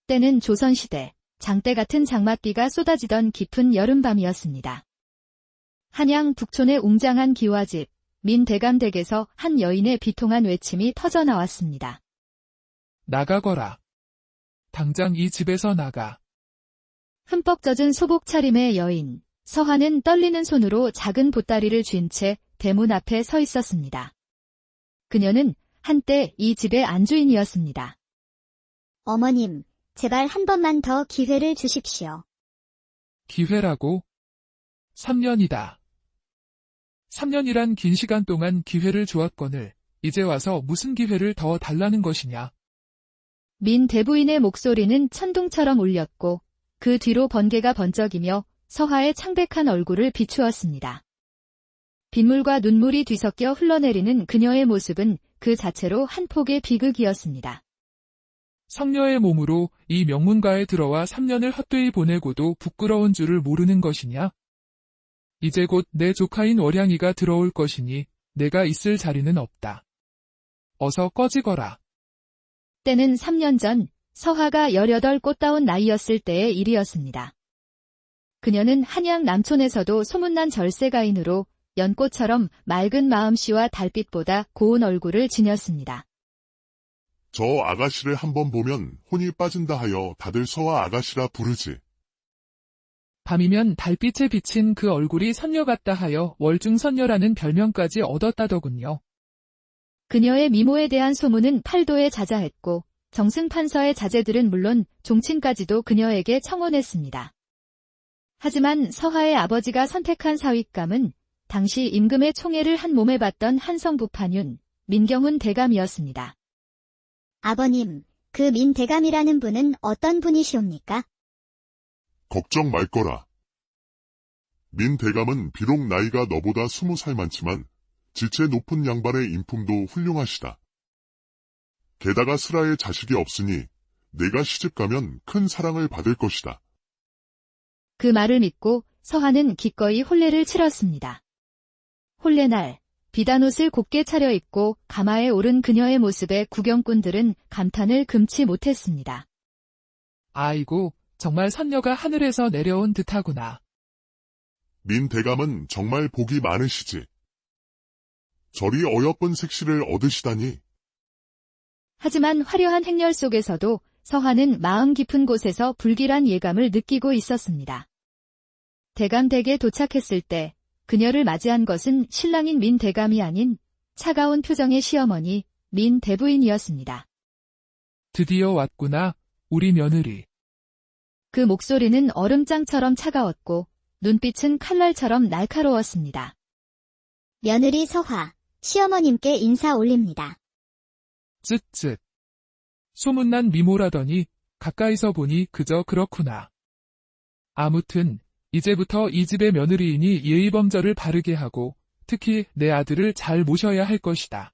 때는 조선시대, 장대 같은 장맛비가 쏟아지던 깊은 여름밤이었습니다. 한양 북촌의 웅장한 기와집, 민대감댁에서 한 여인의 비통한 외침이 터져나왔습니다. 나가거라. 당장 이 집에서 나가. 흠뻑 젖은 소복 차림의 여인, 서화는 떨리는 손으로 작은 보따리를 쥔 채 대문 앞에 서 있었습니다. 그녀는 한때 이 집의 안주인이었습니다. 어머님, 제발 한 번만 더 기회를 주십시오. 기회라고? 3년이다. 3년이란 긴 시간 동안 기회를 주었거늘 이제 와서 무슨 기회를 더 달라는 것이냐? 민 대부인의 목소리는 천둥처럼 울렸고 그 뒤로 번개가 번쩍이며 서화의 창백한 얼굴을 비추었습니다. 빗물과 눈물이 뒤섞여 흘러내리는 그녀의 모습은 그 자체로 한 폭의 비극이었습니다. 성녀의 몸으로 이 명문가에 들어와 3년을 헛되이 보내고도 부끄러운 줄을 모르는 것이냐? 이제 곧 내 조카인 월양이가 들어올 것이니 내가 있을 자리는 없다. 어서 꺼지거라. 때는 3년 전 서화가 18 꽃다운 나이였을 때의 일이었습니다. 그녀는 한양 남촌에서도 소문난 절세가인으로 연꽃처럼 맑은 마음씨와 달빛보다 고운 얼굴을 지녔습니다. 저 아가씨를 한번 보면 혼이 빠진다 하여 다들 서화 아가씨라 부르지. 밤이면 달빛에 비친 그 얼굴이 선녀 같다 하여 월중선녀라는 별명까지 얻었다더군요. 그녀의 미모에 대한 소문은 팔도에 자자했고 정승판서의 자제들은 물론 종친까지도 그녀에게 청혼했습니다. 하지만 서화의 아버지가 선택한 사윗감은 당시 임금의 총애를 한 몸에 받던 한성부판윤, 민경훈 대감이었습니다. 아버님, 그 민대감이라는 분은 어떤 분이시옵니까? 걱정 말거라. 민대감은 비록 나이가 너보다 20살 많지만 지체 높은 양반의 인품도 훌륭하시다. 게다가 슬아의 자식이 없으니 내가 시집가면 큰 사랑을 받을 것이다. 그 말을 믿고 서화는 기꺼이 혼례를 치렀습니다. 혼례날, 비단옷을 곱게 차려입고 가마에 오른 그녀의 모습에 구경꾼들은 감탄을 금치 못했습니다. 아이고, 정말 선녀가 하늘에서 내려온 듯하구나. 민대감은 정말 복이 많으시지. 저리 어여쁜 색시를 얻으시다니. 하지만 화려한 행렬 속에서도 서화는 마음 깊은 곳에서 불길한 예감을 느끼고 있었습니다. 대감댁에 도착했을 때 그녀를 맞이한 것은 신랑인 민대감이 아닌 차가운 표정의 시어머니 민대부인이었습니다. 드디어 왔구나, 우리 며느리. 그 목소리는 얼음장처럼 차가웠고 눈빛은 칼날처럼 날카로웠습니다. 며느리 서화, 시어머님께 인사 올립니다. 쯧쯧. 소문난 미모라더니 가까이서 보니 그저 그렇구나. 아무튼 이제부터 이 집의 며느리이니 예의범절을 바르게 하고 특히 내 아들을 잘 모셔야 할 것이다.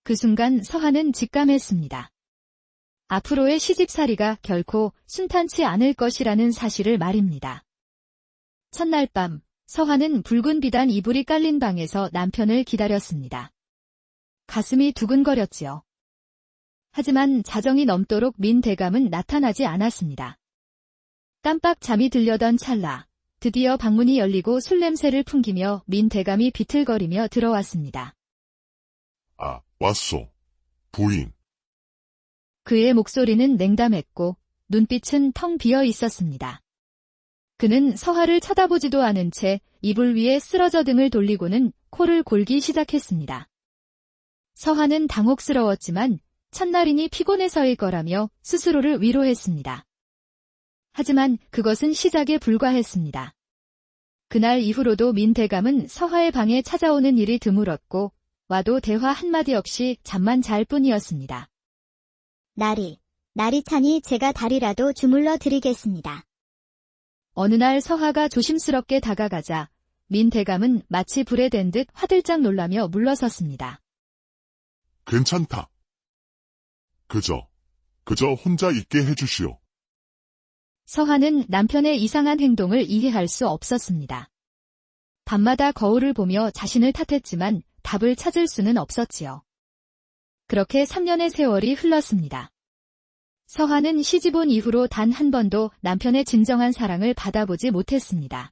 그 순간 서화는 직감했습니다. 앞으로의 시집살이가 결코 순탄치 않을 것이라는 사실을 말입니다. 첫날 밤, 서화는 붉은 비단 이불이 깔린 방에서 남편을 기다렸습니다. 가슴이 두근거렸지요. 하지만 자정이 넘도록 민대감은 나타나지 않았습니다. 깜빡 잠이 들려던 찰나, 드디어 방문이 열리고 술 냄새를 풍기며 민대감이 비틀거리며 들어왔습니다. 아, 왔소. 부인. 그의 목소리는 냉담했고 눈빛은 텅 비어 있었습니다. 그는 서화를 쳐다보지도 않은 채 이불 위에 쓰러져 등을 돌리고는 코를 골기 시작했습니다. 서화는 당혹스러웠지만 첫날이니 피곤해서일 거라며 스스로를 위로했습니다. 하지만 그것은 시작에 불과했습니다. 그날 이후로도 민대감은 서화의 방에 찾아오는 일이 드물었고 와도 대화 한마디 없이 잠만 잘 뿐이었습니다. 날이 차니 제가 달이라도 주물러 드리겠습니다. 어느 날 서화가 조심스럽게 다가가자 민대감은 마치 불에 댄 듯 화들짝 놀라며 물러섰습니다. 괜찮다. 그저 혼자 있게 해주시오. 서화는 남편의 이상한 행동을 이해할 수 없었습니다. 밤마다 거울을 보며 자신을 탓했지만 답을 찾을 수는 없었지요. 그렇게 3년의 세월이 흘렀습니다. 서한은 시집 온 이후로 단 한 번도 남편의 진정한 사랑을 받아보지 못했습니다.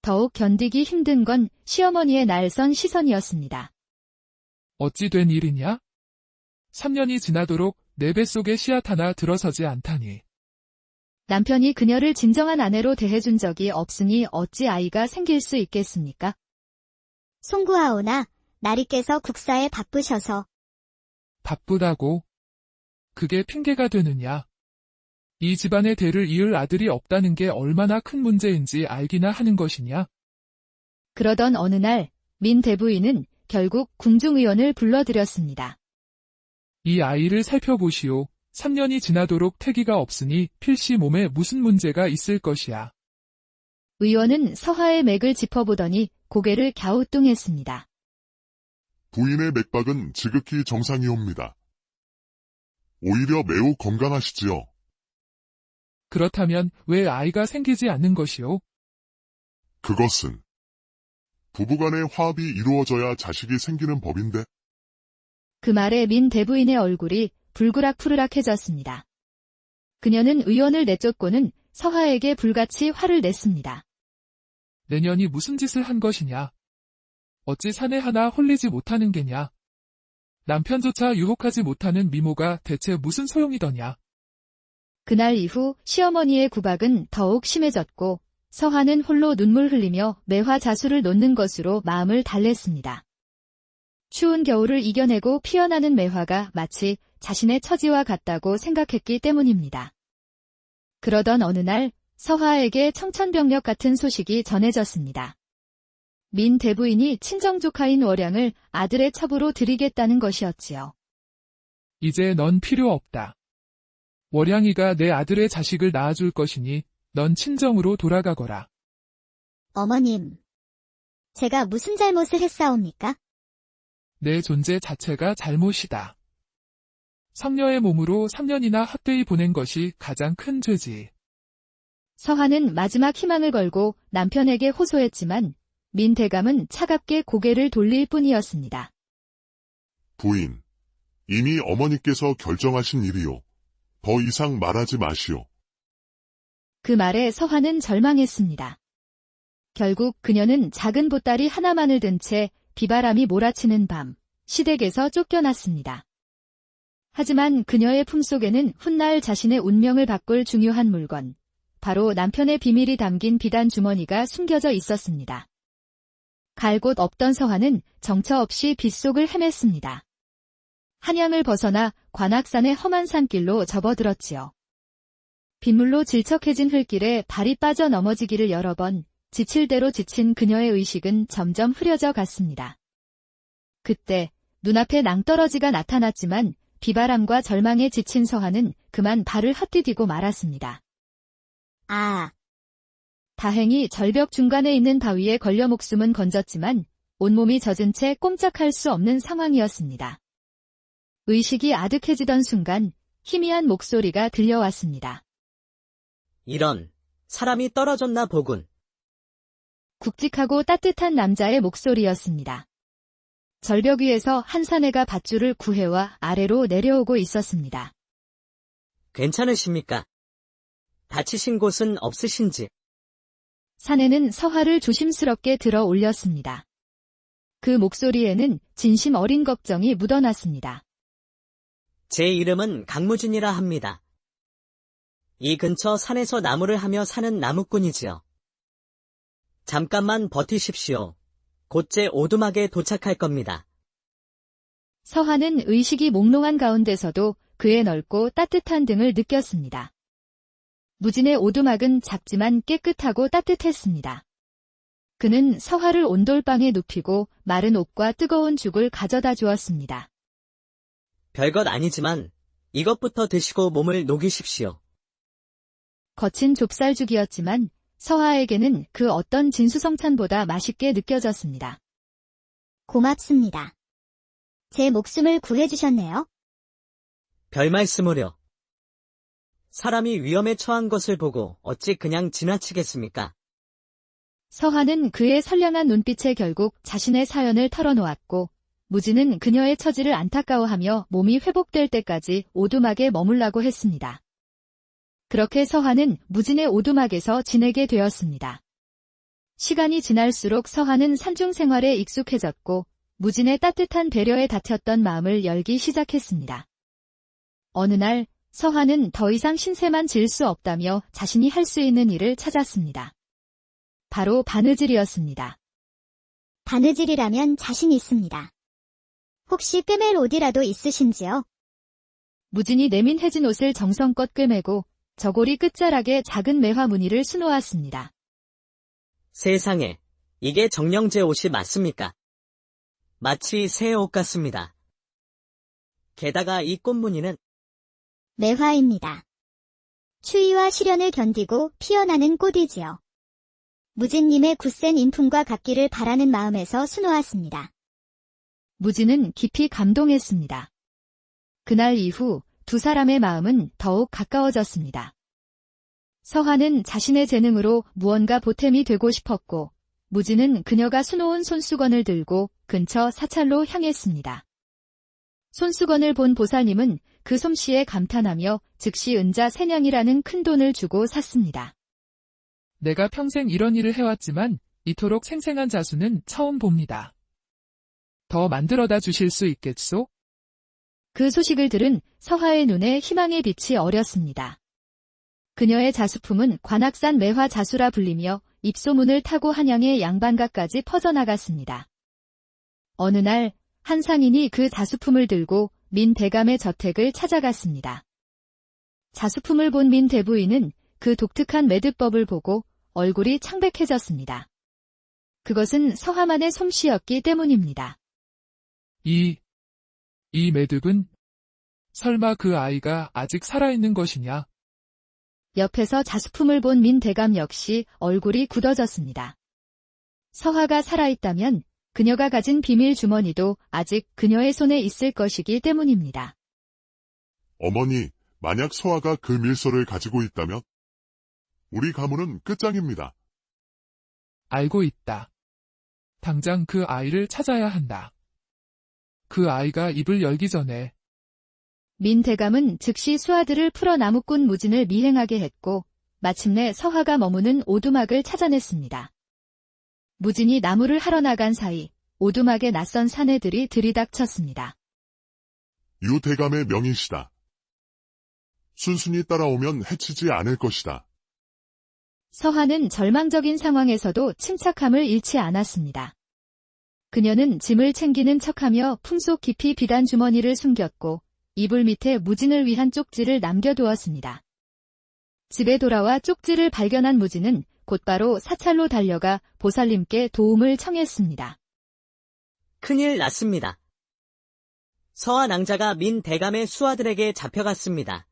더욱 견디기 힘든 건 시어머니의 날선 시선이었습니다. 어찌 된 일이냐? 3년이 지나도록 내 뱃속에 씨앗 하나 들어서지 않다니. 남편이 그녀를 진정한 아내로 대해준 적이 없으니 어찌 아이가 생길 수 있겠습니까? 송구하오나 나리께서 국사에 바쁘셔서 바쁘다고? 그게 핑계가 되느냐? 이 집안의 대를 이을 아들이 없다는 게 얼마나 큰 문제인지 알기나 하는 것이냐? 그러던 어느 날 민 대부인은 결국 궁중의원을 불러들였습니다. 이 아이를 살펴보시오. 3년이 지나도록 태기가 없으니 필시 몸에 무슨 문제가 있을 것이야. 의원은 서하의 맥을 짚어보더니 고개를 갸우뚱했습니다. 부인의 맥박은 지극히 정상이옵니다. 오히려 매우 건강하시지요. 그렇다면 왜 아이가 생기지 않는 것이오? 그것은 부부간의 화합이 이루어져야 자식이 생기는 법인데 그 말에 민 대부인의 얼굴이 불그락푸르락해졌습니다. 그녀는 의원을 내쫓고는 서하에게 불같이 화를 냈습니다. 내년이 무슨 짓을 한 것이냐? 어찌 사내 하나 홀리지 못하는 게냐? 남편조차 유혹하지 못하는 미모가 대체 무슨 소용이더냐? 그날 이후 시어머니의 구박은 더욱 심해졌고 서하는 홀로 눈물 흘리며 매화자수를 놓는 것으로 마음을 달랬습니다. 추운 겨울을 이겨내고 피어나는 매화가 마치 자신의 처지와 같다고 생각했기 때문입니다. 그러던 어느 날 서하에게 청천벽력 같은 소식이 전해졌습니다. 민 대부인이 친정조카인 월양을 아들의 첩으로 드리겠다는 것이었지요. 이제 넌 필요 없다. 월양이가 내 아들의 자식을 낳아줄 것이니 넌 친정으로 돌아가거라. 어머님, 제가 무슨 잘못을 했사옵니까? 내 존재 자체가 잘못이다. 성녀의 몸으로 3년이나 헛되이 보낸 것이 가장 큰 죄지. 서하는 마지막 희망을 걸고 남편에게 호소했지만 민 대감은 차갑게 고개를 돌릴 뿐이었습니다. 부인, 이미 어머니께서 결정하신 일이요. 더 이상 말하지 마시오. 그 말에 서하는 절망했습니다. 결국 그녀는 작은 보따리 하나만을 든 채 비바람이 몰아치는 밤, 시댁에서 쫓겨났습니다. 하지만 그녀의 품속에는 훗날 자신의 운명을 바꿀 중요한 물건, 바로 남편의 비밀이 담긴 비단 주머니가 숨겨져 있었습니다. 갈 곳 없던 서하는 정처 없이 빗속을 헤맸습니다. 한양을 벗어나 관악산의 험한 산길로 접어들었지요. 빗물로 질척해진 흙길에 발이 빠져 넘어지기를 여러 번, 지칠 대로 지친 그녀의 의식은 점점 흐려져 갔습니다. 그때 눈앞에 낭떠러지가 나타났지만 비바람과 절망에 지친 서하는 그만 발을 헛디디고 말았습니다. 아, 다행히 절벽 중간에 있는 바위에 걸려 목숨은 건졌지만 온몸이 젖은 채 꼼짝할 수 없는 상황이었습니다. 의식이 아득해지던 순간 희미한 목소리가 들려왔습니다. 이런, 사람이 떨어졌나 보군. 굵직하고 따뜻한 남자의 목소리였습니다. 절벽 위에서 한 사내가 밧줄을 구해와 아래로 내려오고 있었습니다. 괜찮으십니까? 다치신 곳은 없으신지? 사내는 서하를 조심스럽게 들어 올렸습니다. 그 목소리에는 진심 어린 걱정이 묻어났습니다. 제 이름은 강무진이라 합니다. 이 근처 산에서 나무를 하며 사는 나무꾼이지요. 잠깐만 버티십시오. 곧제 오두막에 도착할 겁니다. 서하는 의식이 몽롱한 가운데서도 그의 넓고 따뜻한 등을 느꼈습니다. 무진의 오두막은 작지만 깨끗하고 따뜻했습니다. 그는 서하를 온돌방에 눕히고 마른 옷과 뜨거운 죽을 가져다 주었습니다. 별것 아니지만 이것부터 드시고 몸을 녹이십시오. 거친 좁쌀죽이었지만 서하에게는 그 어떤 진수성찬보다 맛있게 느껴졌습니다. 고맙습니다. 제 목숨을 구해주셨네요. 별 말씀을요. 사람이 위험에 처한 것을 보고 어찌 그냥 지나치겠습니까? 서하는 그의 선량한 눈빛에 결국 자신의 사연을 털어놓았고 무진은 그녀의 처지를 안타까워하며 몸이 회복될 때까지 오두막에 머물라고 했습니다. 그렇게 서한은 무진의 오두막에서 지내게 되었습니다. 시간이 지날수록 서한은 산중 생활에 익숙해졌고 무진의 따뜻한 배려에 닫혔던 마음을 열기 시작했습니다. 어느 날 서한은 더 이상 신세만 질 수 없다며 자신이 할 수 있는 일을 찾았습니다. 바로 바느질이었습니다. 바느질이라면 자신 있습니다. 혹시 꿰맬 옷이라도 있으신지요? 무진이 내민 해진 옷을 정성껏 꿰매고 저고리 끝자락에 작은 매화 무늬를 수놓았습니다. 세상에, 이게 정령제 옷이 맞습니까? 마치 새 옷 같습니다. 게다가 이 꽃무늬는 매화입니다. 추위와 시련을 견디고 피어나는 꽃이지요. 무진님의 굳센 인품과 같기를 바라는 마음에서 수놓았습니다. 무진은 깊이 감동했습니다. 그날 이후 두 사람의 마음은 더욱 가까워졌습니다. 서한은 자신의 재능으로 무언가 보탬이 되고 싶었고, 무진은 그녀가 수놓은 손수건을 들고 근처 사찰로 향했습니다. 손수건을 본 보살님은 그 솜씨에 감탄하며 즉시 은자 3냥이라는 큰 돈을 주고 샀습니다. 내가 평생 이런 일을 해왔지만 이토록 생생한 자수는 처음 봅니다. 더 만들어다 주실 수 있겠소? 그 소식을 들은 서하의 눈에 희망의 빛이 어렸습니다. 그녀의 자수품은 관악산 매화 자수라 불리며 입소문을 타고 한양의 양반가까지 퍼져나갔습니다. 어느 날 한 상인이 그 자수품을 들고 민 대감의 저택을 찾아갔습니다. 자수품을 본 민 대부인은 그 독특한 매듭법을 보고 얼굴이 창백해졌습니다. 그것은 서하만의 솜씨였기 때문입니다. 이 매듭은 설마 그 아이가 아직 살아있는 것이냐? 옆에서 자수품을 본 민 대감 역시 얼굴이 굳어졌습니다. 서하가 살아있다면 그녀가 가진 비밀 주머니도 아직 그녀의 손에 있을 것이기 때문입니다. 어머니, 만약 서아가 그 밀서를 가지고 있다면 우리 가문은 끝장입니다. 알고 있다. 당장 그 아이를 찾아야 한다. 그 아이가 입을 열기 전에. 민 대감은 즉시 수하들을 풀어 나무꾼 무진을 미행하게 했고 마침내 서하가 머무는 오두막을 찾아냈습니다. 무진이 나무를 하러 나간 사이 오두막에 낯선 사내들이 들이닥쳤습니다. 유 대감의 명이시다. 순순히 따라오면 해치지 않을 것이다. 서하는 절망적인 상황에서도 침착함을 잃지 않았습니다. 그녀는 짐을 챙기는 척하며 품속 깊이 비단 주머니를 숨겼고 이불 밑에 무진을 위한 쪽지를 남겨두었습니다. 집에 돌아와 쪽지를 발견한 무진은 곧바로 사찰로 달려가 보살님께 도움을 청했습니다. 큰일 났습니다. 서한 낭자가 민 대감의 수하들에게 잡혀갔습니다.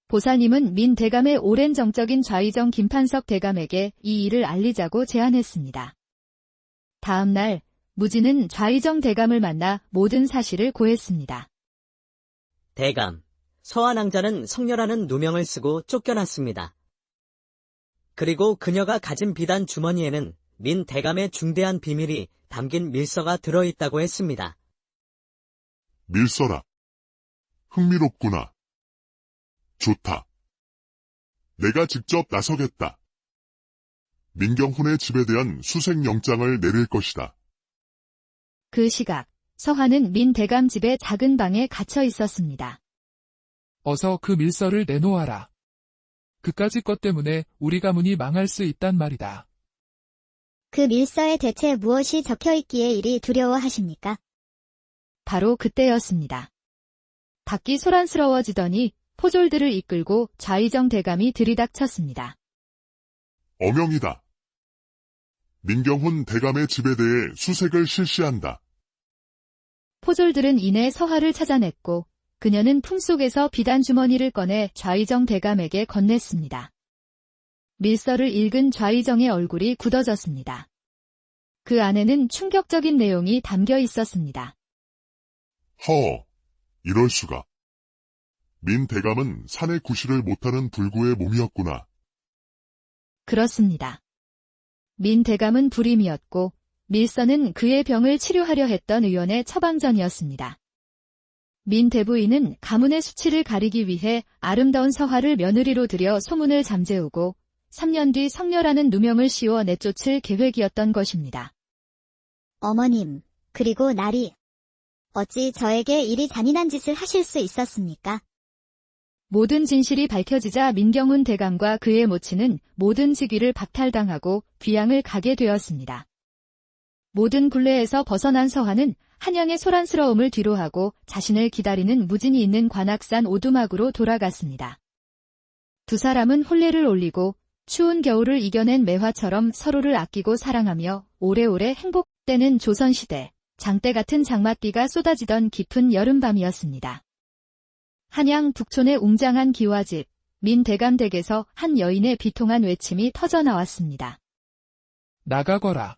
보살님은 민 대감의 오랜 정적인 좌의정 김판석 대감에게 이 일을 알리자고 제안했습니다. 다음 날 무진은 좌의정 대감을 만나 모든 사실을 고했습니다. 대감, 서한 낭자는 성녀라는 누명을 쓰고 쫓겨났습니다. 그리고 그녀가 가진 비단 주머니에는 민 대감의 중대한 비밀이 담긴 밀서가 들어있다고 했습니다. 밀서라. 흥미롭구나. 좋다. 내가 직접 나서겠다. 민경훈의 집에 대한 수색영장을 내릴 것이다. 그 시각 서하는 민 대감 집의 작은 방에 갇혀 있었습니다. 어서 그 밀서를 내놓아라. 그까짓 것 때문에 우리 가문이 망할 수 있단 말이다. 그 밀서에 대체 무엇이 적혀있기에 이리 두려워하십니까? 바로 그때였습니다. 밖이 소란스러워지더니 포졸들을 이끌고 좌의정 대감이 들이닥쳤습니다. 어명이다. 민경훈 대감의 집에 대해 수색을 실시한다. 포졸들은 이내 서하를 찾아냈고 그녀는 품속에서 비단 주머니를 꺼내 좌의정 대감에게 건넸습니다. 밀서를 읽은 좌의정의 얼굴이 굳어졌습니다. 그 안에는 충격적인 내용이 담겨 있었습니다. 이럴 수가. 민 대감은 산의 구실을 못하는 불구의 몸이었구나. 그렇습니다. 민 대감은 불임이었고 밀서는 그의 병을 치료하려 했던 의원의 처방전이었습니다. 민 대부인은 가문의 수치를 가리기 위해 아름다운 서화를 며느리로 들여 소문을 잠재우고 3년 뒤 성녀라는 누명을 씌워 내쫓을 계획이었던 것입니다. 어머님, 그리고 날이 어찌 저에게 이리 잔인한 짓을 하실 수 있었습니까? 모든 진실이 밝혀지자 민경훈 대감과 그의 모친은 모든 직위를 박탈당하고 귀양을 가게 되었습니다. 모든 굴레에서 벗어난 서화는 한양의 소란스러움을 뒤로하고 자신을 기다리는 무진이 있는 관악산 오두막으로 돌아갔습니다. 두 사람은 혼례를 올리고 추운 겨울을 이겨낸 매화처럼 서로를 아끼고 사랑하며 오래오래 행복되는 조선시대, 장대 같은 장맛비가 쏟아지던 깊은 여름밤이었습니다. 한양 북촌의 웅장한 기와집, 민 대감댁에서 한 여인의 비통한 외침이 터져나왔습니다. 나가거라.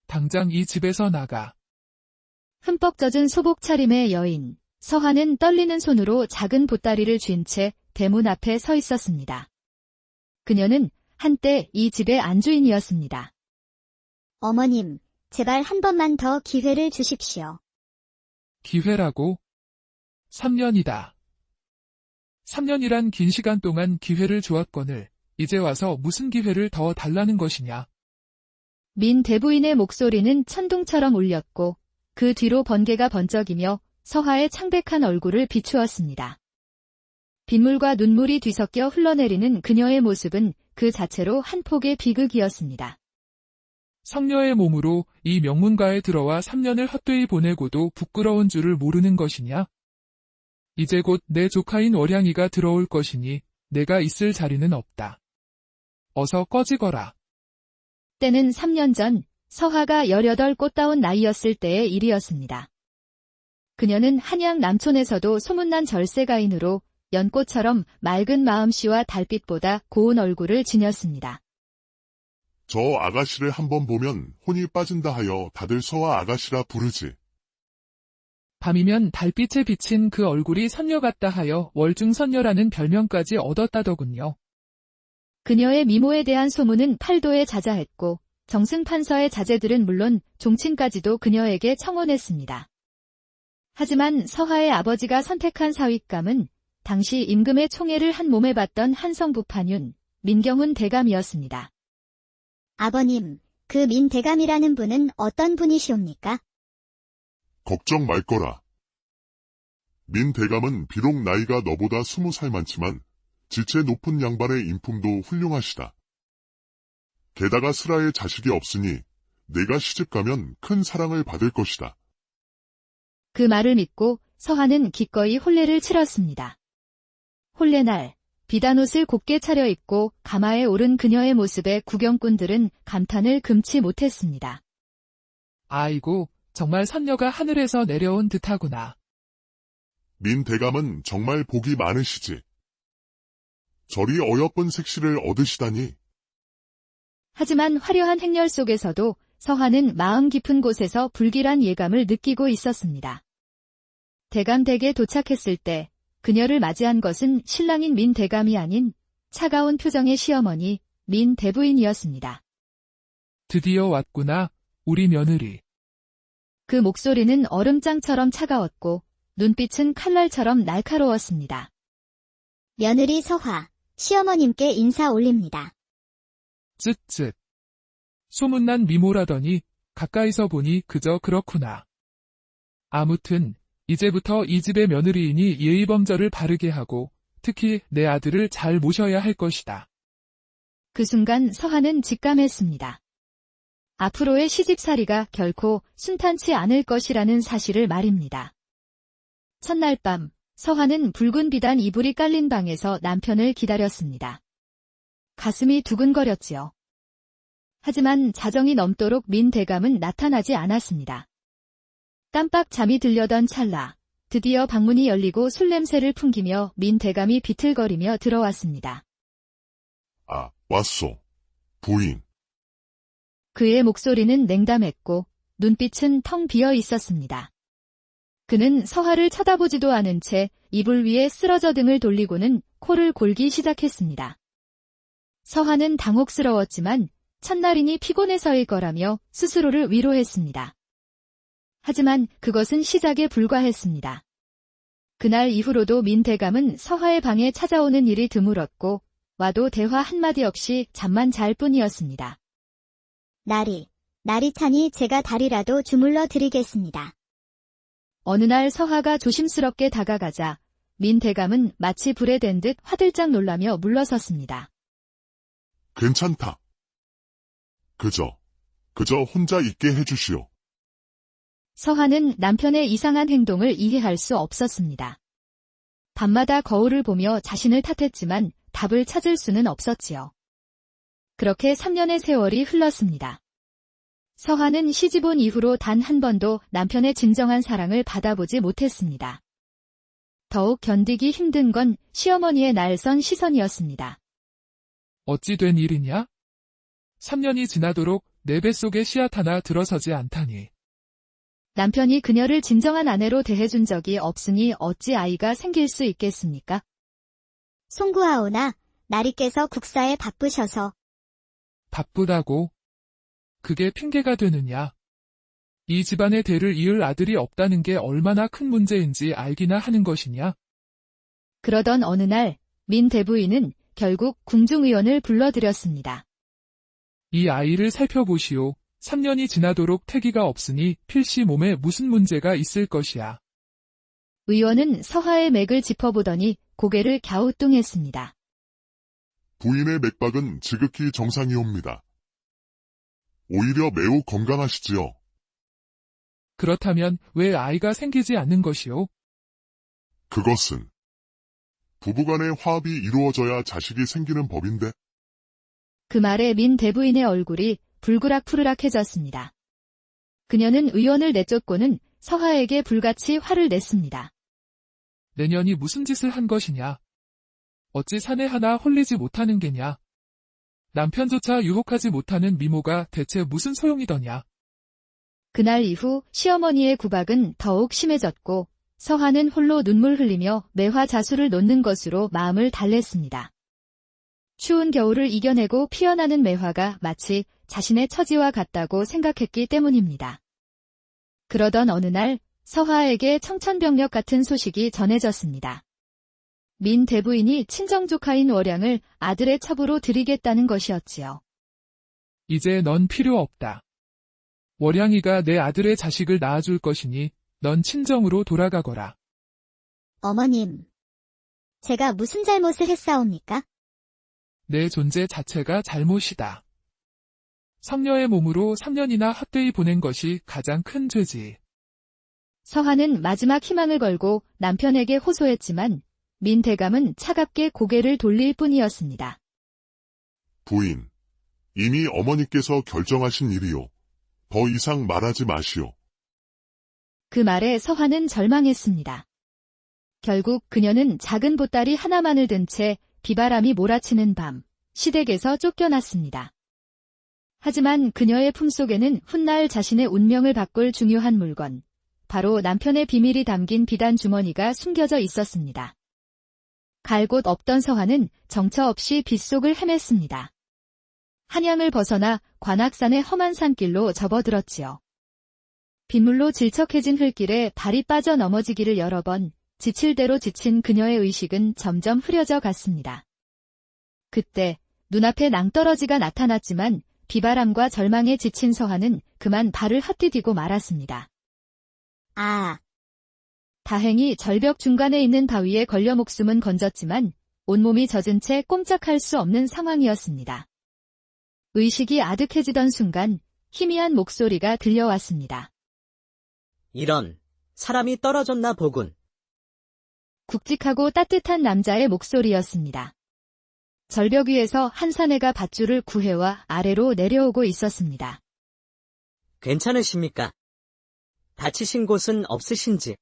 당장 이 집에서 나가. 흠뻑 젖은 소복 차림의 여인, 서화는 떨리는 손으로 작은 보따리를 쥔 채 대문 앞에 서 있었습니다. 그녀는 한때 이 집의 안주인이었습니다. 어머님, 제발 한 번만 더 기회를 주십시오. 기회라고? 3년이다. 3년이란 긴 시간 동안 기회를 주었거늘 이제 와서 무슨 기회를 더 달라는 것이냐? 민 대부인의 목소리는 천둥처럼 울렸고 그 뒤로 번개가 번쩍이며 서화의 창백한 얼굴을 비추었습니다. 빗물과 눈물이 뒤섞여 흘러내리는 그녀의 모습은 그 자체로 한 폭의 비극이었습니다. 성녀의 몸으로 이 명문가에 들어와 3년을 헛되이 보내고도 부끄러운 줄을 모르는 것이냐? 이제 곧 내 조카인 월양이가 들어올 것이니 내가 있을 자리는 없다. 어서 꺼지거라. 때는 3년 전 서화가 18 꽃다운 나이였을 때의 일이었습니다. 그녀는 한양 남촌에서도 소문난 절세가인으로 연꽃처럼 맑은 마음씨와 달빛보다 고운 얼굴을 지녔습니다. 저 아가씨를 한번 보면 혼이 빠진다 하여 다들 서화 아가씨라 부르지. 밤이면 달빛에 비친 그 얼굴이 선녀 같다 하여 월중선녀라는 별명까지 얻었다더군요. 그녀의 미모에 대한 소문은 팔도에 자자했고 정승판서의 자제들은 물론 종친까지도 그녀에게 청혼했습니다. 하지만 서화의 아버지가 선택한 사윗감은 당시 임금의 총애를 한 몸에 받던 한성부판윤, 민경훈 대감이었습니다. 아버님, 그 민 대감이라는 분은 어떤 분이시옵니까? 걱정 말거라. 민 대감은 비록 나이가 너보다 20살 많지만 지체 높은 양반의 인품도 훌륭하시다. 게다가 슬아의 자식이 없으니 내가 시집가면 큰 사랑을 받을 것이다. 그 말을 믿고 서화는 기꺼이 혼례를 치렀습니다. 혼례날, 비단옷을 곱게 차려입고 가마에 오른 그녀의 모습에 구경꾼들은 감탄을 금치 못했습니다. 아이고, 정말 선녀가 하늘에서 내려온 듯하구나. 민 대감은 정말 복이 많으시지. 저리 어여쁜 색시를 얻으시다니. 하지만 화려한 행렬 속에서도 서화는 마음 깊은 곳에서 불길한 예감을 느끼고 있었습니다. 대감댁에 도착했을 때 그녀를 맞이한 것은 신랑인 민 대감이 아닌 차가운 표정의 시어머니 민 대부인이었습니다. 드디어 왔구나, 우리 며느리. 그 목소리는 얼음장처럼 차가웠고 눈빛은 칼날처럼 날카로웠습니다. 며느리 서화, 시어머님께 인사 올립니다. 쯧쯧. 소문난 미모라더니 가까이서 보니 그저 그렇구나. 아무튼 이제부터 이 집의 며느리이니 예의범절을 바르게 하고 특히 내 아들을 잘 모셔야 할 것이다. 그 순간 서화는 직감했습니다. 앞으로의 시집살이가 결코 순탄치 않을 것이라는 사실을 말입니다. 첫날 밤, 서화는 붉은 비단 이불이 깔린 방에서 남편을 기다렸습니다. 가슴이 두근거렸지요. 하지만 자정이 넘도록 민 대감은 나타나지 않았습니다. 깜빡 잠이 들려던 찰나, 드디어 방문이 열리고 술 냄새를 풍기며 민 대감이 비틀거리며 들어왔습니다. 아, 왔소. 부인. 그의 목소리는 냉담했고 눈빛은 텅 비어 있었습니다. 그는 서화를 쳐다보지도 않은 채 이불 위에 쓰러져 등을 돌리고는 코를 골기 시작했습니다. 서화는 당혹스러웠지만 첫날이니 피곤해서일 거라며 스스로를 위로했습니다. 하지만 그것은 시작에 불과했습니다. 그날 이후로도 민대감은 서하의 방에 찾아오는 일이 드물었고 와도 대화 한마디 없이 잠만 잘 뿐이었습니다. 날이 차니 제가 달이라도 주물러 드리겠습니다. 어느 날 서하가 조심스럽게 다가가자 민대감은 마치 불에 댄 듯 화들짝 놀라며 물러섰습니다. 괜찮다. 그저 혼자 있게 해주시오. 서하는 남편의 이상한 행동을 이해할 수 없었습니다. 밤마다 거울을 보며 자신을 탓했지만 답을 찾을 수는 없었지요. 그렇게 3년의 세월이 흘렀습니다. 서하는 시집온 이후로 단 한 번도 남편의 진정한 사랑을 받아보지 못했습니다. 더욱 견디기 힘든 건 시어머니의 날선 시선이었습니다. 어찌 된 일이냐? 3년이 지나도록 내 뱃속에 씨앗 하나 들어서지 않다니. 남편이 그녀를 진정한 아내로 대해준 적이 없으니 어찌 아이가 생길 수 있겠습니까? 송구하오나 나리께서 국사에 바쁘셔서. 바쁘다고? 그게 핑계가 되느냐? 이 집안의 대를 이을 아들이 없다는 게 얼마나 큰 문제인지 알기나 하는 것이냐? 그러던 어느 날 민 대부인은 결국 궁중의원을 불러들였습니다. 이 아이를 살펴보시오. 3년이 지나도록 태기가 없으니 필시 몸에 무슨 문제가 있을 것이야. 의원은 서하의 맥을 짚어보더니 고개를 갸우뚱했습니다. 부인의 맥박은 지극히 정상이옵니다. 오히려 매우 건강하시지요. 그렇다면 왜 아이가 생기지 않는 것이오? 그것은 부부간의 화합이 이루어져야 자식이 생기는 법인데. 그 말에 민 대부인의 얼굴이 불그락푸르락해졌습니다. 그녀는 의원을 내쫓고는 서하에게 불같이 화를 냈습니다. 내년이 무슨 짓을 한 것이냐? 어찌 사내 하나 홀리지 못하는 게냐? 남편조차 유혹하지 못하는 미모가 대체 무슨 소용이더냐? 그날 이후 시어머니의 구박은 더욱 심해졌고 서하는 홀로 눈물 흘리며 매화자수를 놓는 것으로 마음을 달랬습니다. 추운 겨울을 이겨내고 피어나는 매화가 마치 자신의 처지와 같다고 생각했기 때문입니다. 그러던 어느 날 서하에게 청천벽력 같은 소식이 전해졌습니다. 민 대부인이 친정조카인 월양을 아들의 첩으로 들이겠다는 것이었지요. 이제 넌 필요 없다. 월양이가 내 아들의 자식을 낳아줄 것이니 넌 친정으로 돌아가거라. 어머님, 제가 무슨 잘못을 했사옵니까? 내 존재 자체가 잘못이다. 성녀의 몸으로 3년이나 헛되이 보낸 것이 가장 큰 죄지. 서하는 마지막 희망을 걸고 남편에게 호소했지만 민 대감은 차갑게 고개를 돌릴 뿐이었습니다. 부인, 이미 어머니께서 결정하신 일이요. 더 이상 말하지 마시오. 그 말에 서하는 절망했습니다. 결국 그녀는 작은 보따리 하나만을 든 채 비바람이 몰아치는 밤, 시댁에서 쫓겨났습니다. 하지만 그녀의 품속에는 훗날 자신의 운명을 바꿀 중요한 물건, 바로 남편의 비밀이 담긴 비단 주머니가 숨겨져 있었습니다. 갈 곳 없던 서하는 정처 없이 빗속을 헤맸습니다. 한양을 벗어나 관악산의 험한 산길로 접어들었지요. 빗물로 질척해진 흙길에 발이 빠져 넘어지기를 여러 번, 지칠 대로 지친 그녀의 의식은 점점 흐려져 갔습니다. 그때 눈앞에 낭떠러지가 나타났지만 비바람과 절망에 지친 서하는 그만 발을 헛디디고 말았습니다. 아, 다행히 절벽 중간에 있는 바위에 걸려 목숨은 건졌지만 온몸이 젖은 채 꼼짝할 수 없는 상황이었습니다. 의식이 아득해지던 순간 희미한 목소리가 들려왔습니다. 이런, 사람이 떨어졌나 보군. 굵직하고 따뜻한 남자의 목소리였습니다. 절벽 위에서 한 사내가 밧줄을 구해와 아래로 내려오고 있었습니다. 괜찮으십니까? 다치신 곳은 없으신지?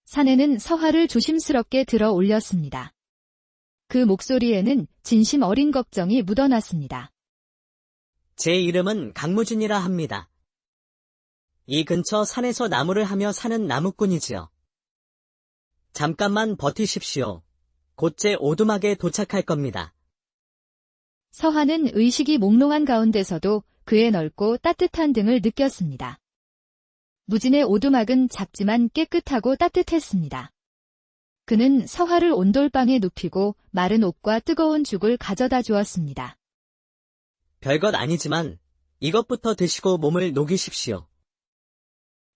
사내는 서하를 조심스럽게 들어 올렸습니다. 그 목소리에는 진심 어린 걱정이 묻어났습니다. 제 이름은 강무진이라 합니다. 이 근처 산에서 나무를 하며 사는 나무꾼이지요. 잠깐만 버티십시오. 곧 제 오두막에 도착할 겁니다. 서한은 의식이 몽롱한 가운데서도 그의 넓고 따뜻한 등을 느꼈습니다. 무진의 오두막은 작지만 깨끗하고 따뜻했습니다. 그는 서화를 온돌방에 눕히고 마른 옷과 뜨거운 죽을 가져다 주었습니다. 별것 아니지만 이것부터 드시고 몸을 녹이십시오.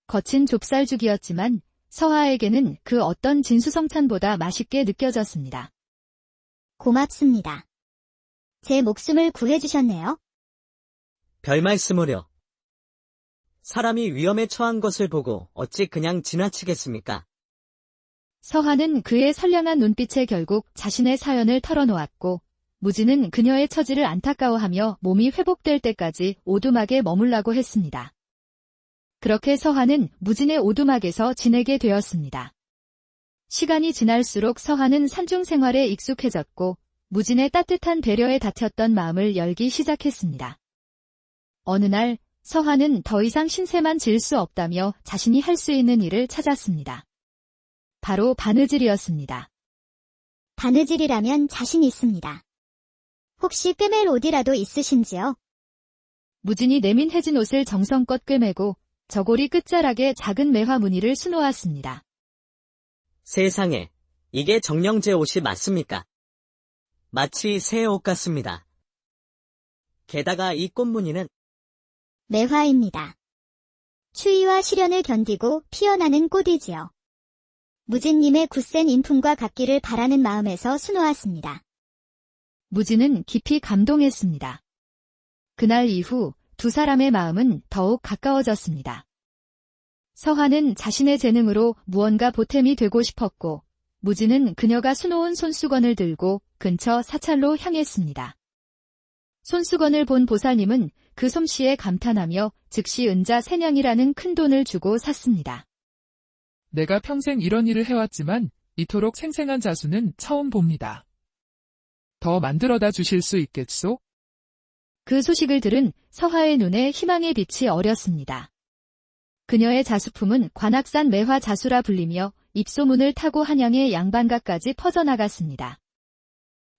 거친 좁쌀죽이었지만 서화에게는 그 어떤 진수성찬보다 맛있게 느껴졌습니다. 고맙습니다. 제 목숨을 구해주셨네요. 별 말씀을요. 사람이 위험에 처한 것을 보고 어찌 그냥 지나치겠습니까? 서화는 그의 선량한 눈빛에 결국 자신의 사연을 털어놓았고 무진은 그녀의 처지를 안타까워하며 몸이 회복될 때까지 오두막에 머물라고 했습니다. 그렇게 서화는 무진의 오두막에서 지내게 되었습니다. 시간이 지날수록 서화는 산중 생활에 익숙해졌고 무진의 따뜻한 배려에 닫혔던 마음을 열기 시작했습니다. 어느 날 서화는 더 이상 신세만 질 수 없다며 자신이 할 수 있는 일을 찾았습니다. 바로 바느질이었습니다. 바느질이라면 자신 있습니다. 혹시 꿰맬 옷이라도 있으신지요? 무진이 내민 해진 옷을 정성껏 꿰매고 저고리 끝자락에 작은 매화 무늬를 수놓았습니다. 세상에, 이게 정령제 옷이 맞습니까? 마치 새 옷 같습니다. 게다가 이 꽃무늬는 매화입니다. 추위와 시련을 견디고 피어나는 꽃이지요. 무진님의 굳센 인품과 같기를 바라는 마음에서 수놓았습니다. 무진은 깊이 감동했습니다. 그날 이후 두 사람의 마음은 더욱 가까워졌습니다. 서화는 자신의 재능으로 무언가 보탬이 되고 싶었고, 무진은 그녀가 수놓은 손수건을 들고 근처 사찰로 향했습니다. 손수건을 본 보살님은 그 솜씨에 감탄하며 즉시 은자 3냥이라는 큰 돈을 주고 샀습니다. 내가 평생 이런 일을 해왔지만 이토록 생생한 자수는 처음 봅니다. 더 만들어다 주실 수 있겠소? 그 소식을 들은 서화의 눈에 희망의 빛이 어렸습니다. 그녀의 자수품은 관악산 매화 자수라 불리며 입소문을 타고 한양의 양반가까지 퍼져나갔습니다.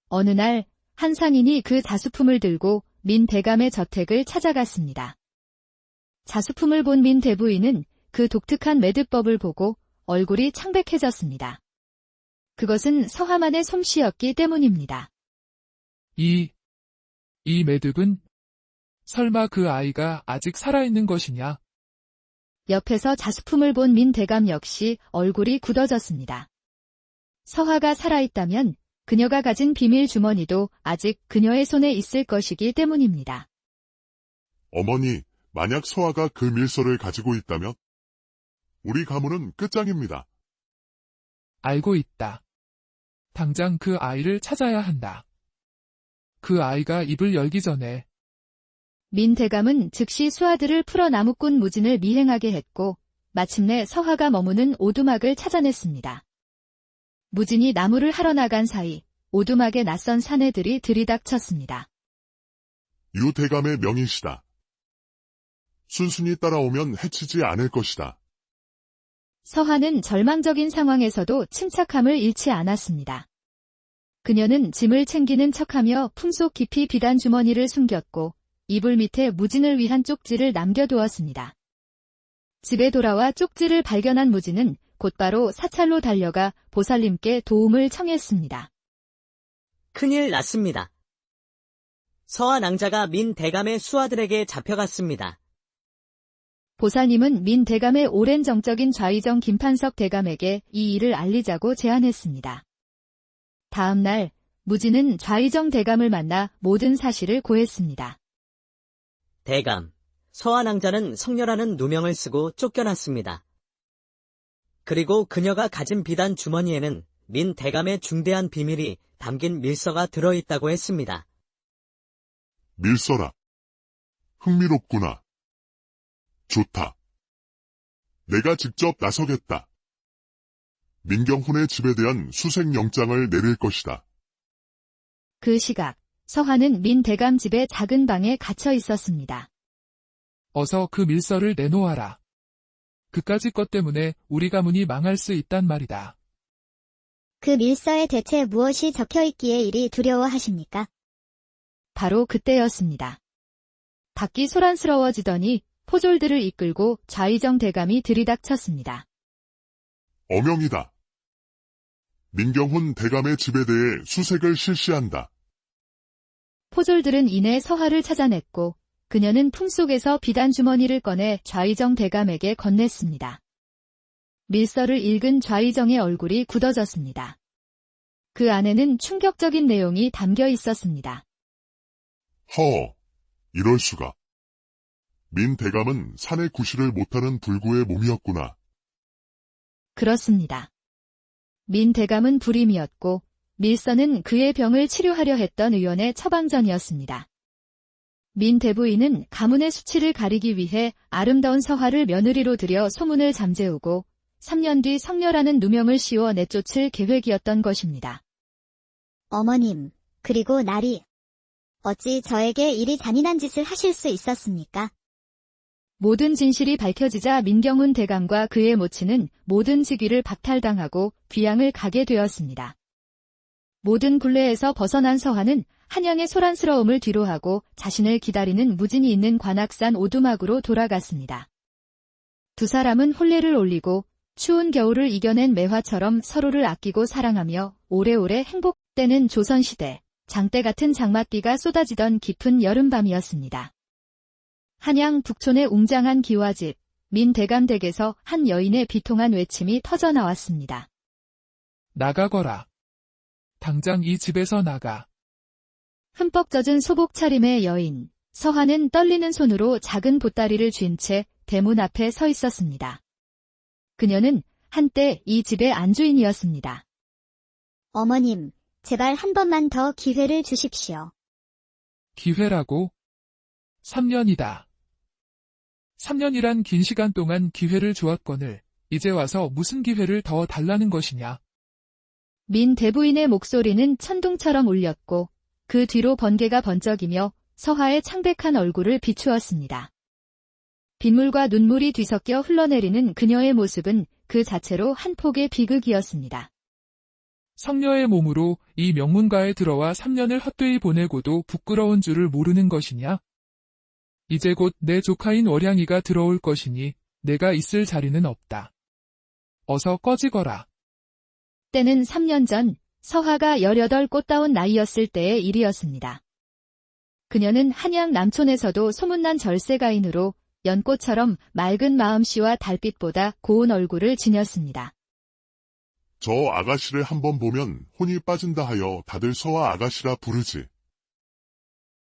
어느 날 한 상인이 그 자수품을 들고 민 대감의 저택을 찾아갔습니다. 자수품을 본 민 대부인은 그 독특한 매듭법을 보고 얼굴이 창백해졌습니다. 그것은 서화만의 솜씨였기 때문입니다. 이 매듭은 설마 그 아이가 아직 살아있는 것이냐? 옆에서 자수품을 본 민 대감 역시 얼굴이 굳어졌습니다. 서화가 살아있다면 그녀가 가진 비밀 주머니도 아직 그녀의 손에 있을 것이기 때문입니다. 어머니, 만약 서화가 그 밀서를 가지고 있다면 우리 가문은 끝장입니다. 알고 있다. 당장 그 아이를 찾아야 한다. 그 아이가 입을 열기 전에. 민 대감은 즉시 수하들을 풀어 나무꾼 무진을 미행하게 했고 마침내 서화가 머무는 오두막을 찾아냈습니다. 무진이 나무를 하러 나간 사이 오두막에 낯선 사내들이 들이닥쳤습니다. 유 대감의 명이시다. 순순히 따라오면 해치지 않을 것이다. 서화는 절망적인 상황에서도 침착함을 잃지 않았습니다. 그녀는 짐을 챙기는 척하며 품속 깊이 비단 주머니를 숨겼고 이불 밑에 무진을 위한 쪽지를 남겨두었습니다. 집에 돌아와 쪽지를 발견한 무진은 곧바로 사찰로 달려가 보살님께 도움을 청했습니다. 큰일 났습니다. 서화 낭자가 민 대감의 수하들에게 잡혀갔습니다. 보살님은 민 대감의 오랜 정적인 좌의정 김판석 대감에게 이 일을 알리자고 제안했습니다. 다음 날 무진은 좌의정 대감을 만나 모든 사실을 고했습니다. 대감, 서화 낭자는 성녀라는 누명을 쓰고 쫓겨났습니다. 그리고 그녀가 가진 비단 주머니에는 민 대감의 중대한 비밀이 담긴 밀서가 들어있다고 했습니다. 밀서라. 흥미롭구나. 좋다. 내가 직접 나서겠다. 민경훈의 집에 대한 수색영장을 내릴 것이다. 그 시각 서화는 민 대감 집의 작은 방에 갇혀 있었습니다. 어서 그 밀서를 내놓아라. 그까짓 것 때문에 우리 가문이 망할 수 있단 말이다. 그 밀서에 대체 무엇이 적혀있기에 이리 두려워하십니까? 바로 그때였습니다. 밖이 소란스러워지더니 포졸들을 이끌고 좌의정 대감이 들이닥쳤습니다. 어명이다. 민경훈 대감의 집에 대해 수색을 실시한다. 포졸들은 이내 서하를 찾아냈고 그녀는 품속에서 비단 주머니를 꺼내 좌의정 대감에게 건넸습니다. 밀서를 읽은 좌의정의 얼굴이 굳어졌습니다. 그 안에는 충격적인 내용이 담겨 있었습니다. 허, 이럴 수가. 민 대감은 산에 구실을 못하는 불구의 몸이었구나. 그렇습니다. 민 대감은 불임이었고 밀서는 그의 병을 치료하려 했던 의원의 처방전이었습니다. 민 대부인은 가문의 수치를 가리기 위해 아름다운 서하를 며느리로 들여 소문을 잠재우고 3년 뒤 성녀라는 누명을 씌워 내쫓을 계획이었던 것입니다. 어머님, 그리고 나리. 어찌 저에게 이리 잔인한 짓을 하실 수 있었습니까? 모든 진실이 밝혀지자 민경훈 대감과 그의 모친은 모든 직위를 박탈당하고 귀양을 가게 되었습니다. 모든 굴레에서 벗어난 서하는 한양의 소란스러움을 뒤로하고 자신을 기다리는 무진이 있는 관악산 오두막으로 돌아갔습니다. 두 사람은 혼례를 올리고 추운 겨울을 이겨낸 매화처럼 서로를 아끼고 사랑하며 오래오래 행복되는 조선시대, 장대 같은 장맛비가 쏟아지던 깊은 여름밤이었습니다. 한양 북촌의 웅장한 기와집, 민 대감 댁에서 한 여인의 비통한 외침이 터져나왔습니다. 나가거라. 당장 이 집에서 나가. 흠뻑 젖은 소복 차림의 여인, 서하는 떨리는 손으로 작은 보따리를 쥔 채 대문 앞에 서 있었습니다. 그녀는 한때 이 집의 안주인이었습니다. 어머님, 제발 한 번만 더 기회를 주십시오. 기회라고? 3년이다. 3년이란 긴 시간 동안 기회를 주었거늘 이제 와서 무슨 기회를 더 달라는 것이냐? 민 대부인의 목소리는 천둥처럼 울렸고 그 뒤로 번개가 번쩍이며 서하의 창백한 얼굴을 비추었습니다. 빗물과 눈물이 뒤섞여 흘러내리는 그녀의 모습은 그 자체로 한 폭의 비극이었습니다. 성녀의 몸으로 이 명문가에 들어와 3년을 헛되이 보내고도 부끄러운 줄을 모르는 것이냐? 이제 곧 내 조카인 월양이가 들어올 것이니 내가 있을 자리는 없다. 어서 꺼지거라. 때는 3년 전 서하가 18 꽃다운 나이였을 때의 일이었습니다. 그녀는 한양 남촌에서도 소문난 절세가인으로 연꽃처럼 맑은 마음씨와 달빛보다 고운 얼굴을 지녔습니다. 저 아가씨를 한번 보면 혼이 빠진다 하여 다들 서하 아가씨라 부르지.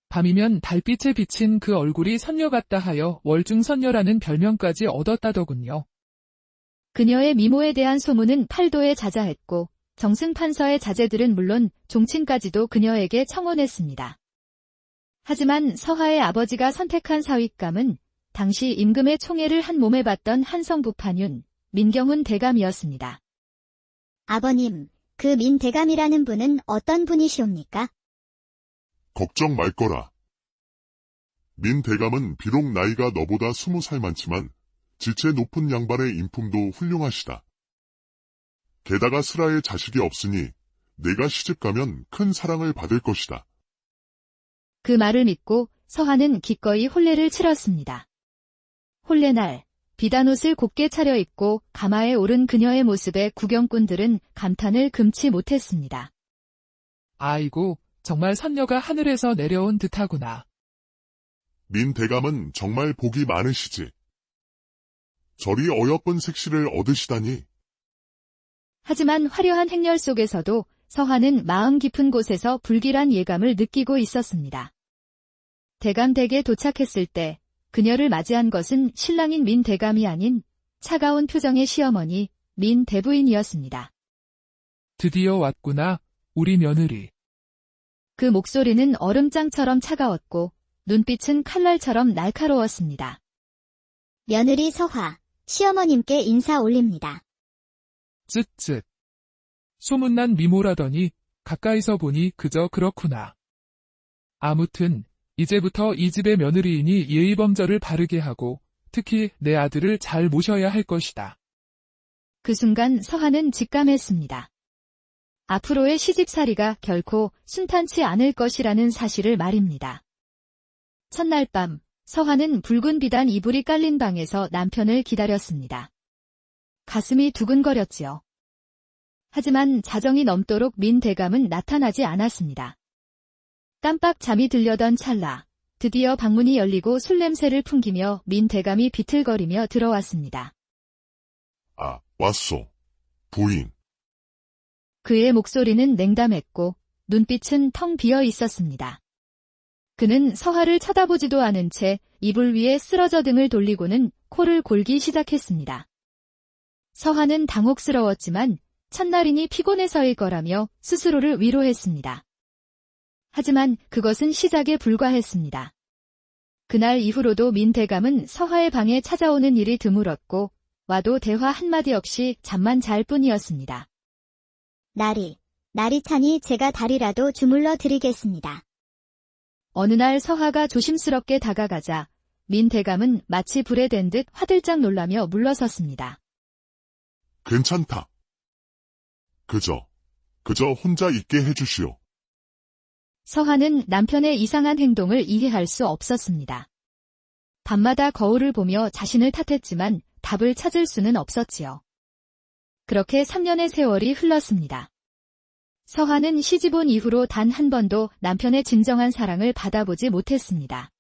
밤이면 달빛에 비친 그 얼굴이 선녀 같다 하여 월중선녀라는 별명까지 얻었다더군요. 그녀의 미모에 대한 소문은 팔도에 자자했고 정승판서의 자제들은 물론 종친까지도 그녀에게 청혼했습니다. 하지만 서하의 아버지가 선택한 사윗감은 당시 임금의 총애를 한 몸에 받던 한성부판윤, 민경훈 대감이었습니다. 아버님, 그 민 대감이라는 분은 어떤 분이시옵니까? 걱정 말 거라. 민 대감은 비록 나이가 너보다 20살 많지만 지체 높은 양반의 인품도 훌륭하시다. 게다가 슬아의 자식이 없으니 내가 시집가면 큰 사랑을 받을 것이다. 그 말을 믿고 서하는 기꺼이 혼례를 치렀습니다. 혼례날, 비단옷을 곱게 차려입고 가마에 오른 그녀의 모습에 구경꾼들은 감탄을 금치 못했습니다. 아이고, 정말 선녀가 하늘에서 내려온 듯하구나. 민 대감은 정말 복이 많으시지. 저리 어여쁜 색시를 얻으시다니. 하지만 화려한 행렬 속에서도 서하는 마음 깊은 곳에서 불길한 예감을 느끼고 있었습니다. 대감 댁에 도착했을 때 그녀를 맞이한 것은 신랑인 민 대감이 아닌 차가운 표정의 시어머니 민 대부인이었습니다. 드디어 왔구나, 우리 며느리. 그 목소리는 얼음장처럼 차가웠고 눈빛은 칼날처럼 날카로웠습니다. 며느리 서화, 시어머님께 인사 올립니다. 쯧쯧. 소문난 미모라더니 가까이서 보니 그저 그렇구나. 아무튼 이제부터 이 집의 며느리이니 예의범절을 바르게 하고 특히 내 아들을 잘 모셔야 할 것이다. 그 순간 서하는 직감했습니다. 앞으로의 시집살이가 결코 순탄치 않을 것이라는 사실을 말입니다. 첫날 밤, 서화는 붉은 비단 이불이 깔린 방에서 남편을 기다렸습니다. 가슴이 두근거렸지요. 하지만 자정이 넘도록 민 대감은 나타나지 않았습니다. 깜빡 잠이 들려던 찰나, 드디어 방문이 열리고 술 냄새를 풍기며 민 대감이 비틀거리며 들어왔습니다. 아, 왔소. 부인. 그의 목소리는 냉담했고 눈빛은 텅 비어 있었습니다. 그는 서화를 쳐다보지도 않은 채 이불 위에 쓰러져 등을 돌리고는 코를 골기 시작했습니다. 서화는 당혹스러웠지만 첫날이니 피곤해서일 거라며 스스로를 위로했습니다. 하지만 그것은 시작에 불과했습니다. 그날 이후로도 민 대감은 서화의 방에 찾아오는 일이 드물었고 와도 대화 한마디 없이 잠만 잘 뿐이었습니다. 날이 차니 제가 다리라도 주물러 드리겠습니다. 어느 날 서화가 조심스럽게 다가가자 민 대감은 마치 불에 댄 듯 화들짝 놀라며 물러섰습니다. 괜찮다. 그저 혼자 있게 해주시오. 서화는 남편의 이상한 행동을 이해할 수 없었습니다. 밤마다 거울을 보며 자신을 탓했지만 답을 찾을 수는 없었지요. 그렇게 3년의 세월이 흘렀습니다. 서화는 시집 온 이후로 단 한 번도 남편의 진정한 사랑을 받아보지 못했습니다.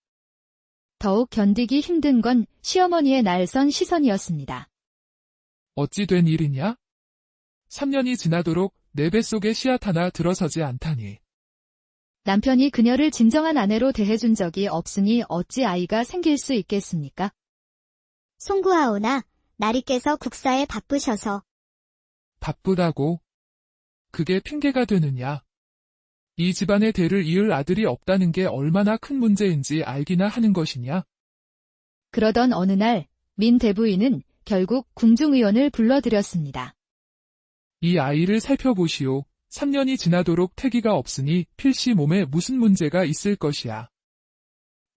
더욱 견디기 힘든 건 시어머니의 날선 시선이었습니다. 어찌 된 일이냐? 3년이 지나도록 내 뱃속에 씨앗 하나 들어서지 않다니. 남편이 그녀를 진정한 아내로 대해준 적이 없으니 어찌 아이가 생길 수 있겠습니까? 송구하오나 나리께서 국사에 바쁘셔서. 바쁘다고? 그게 핑계가 되느냐? 이 집안의 대를 이을 아들이 없다는 게 얼마나 큰 문제인지 알기나 하는 것이냐? 그러던 어느 날 민 대부인은 결국 궁중의원을 불러들였습니다. 이 아이를 살펴보시오. 3년이 지나도록 태기가 없으니 필시 몸에 무슨 문제가 있을 것이야.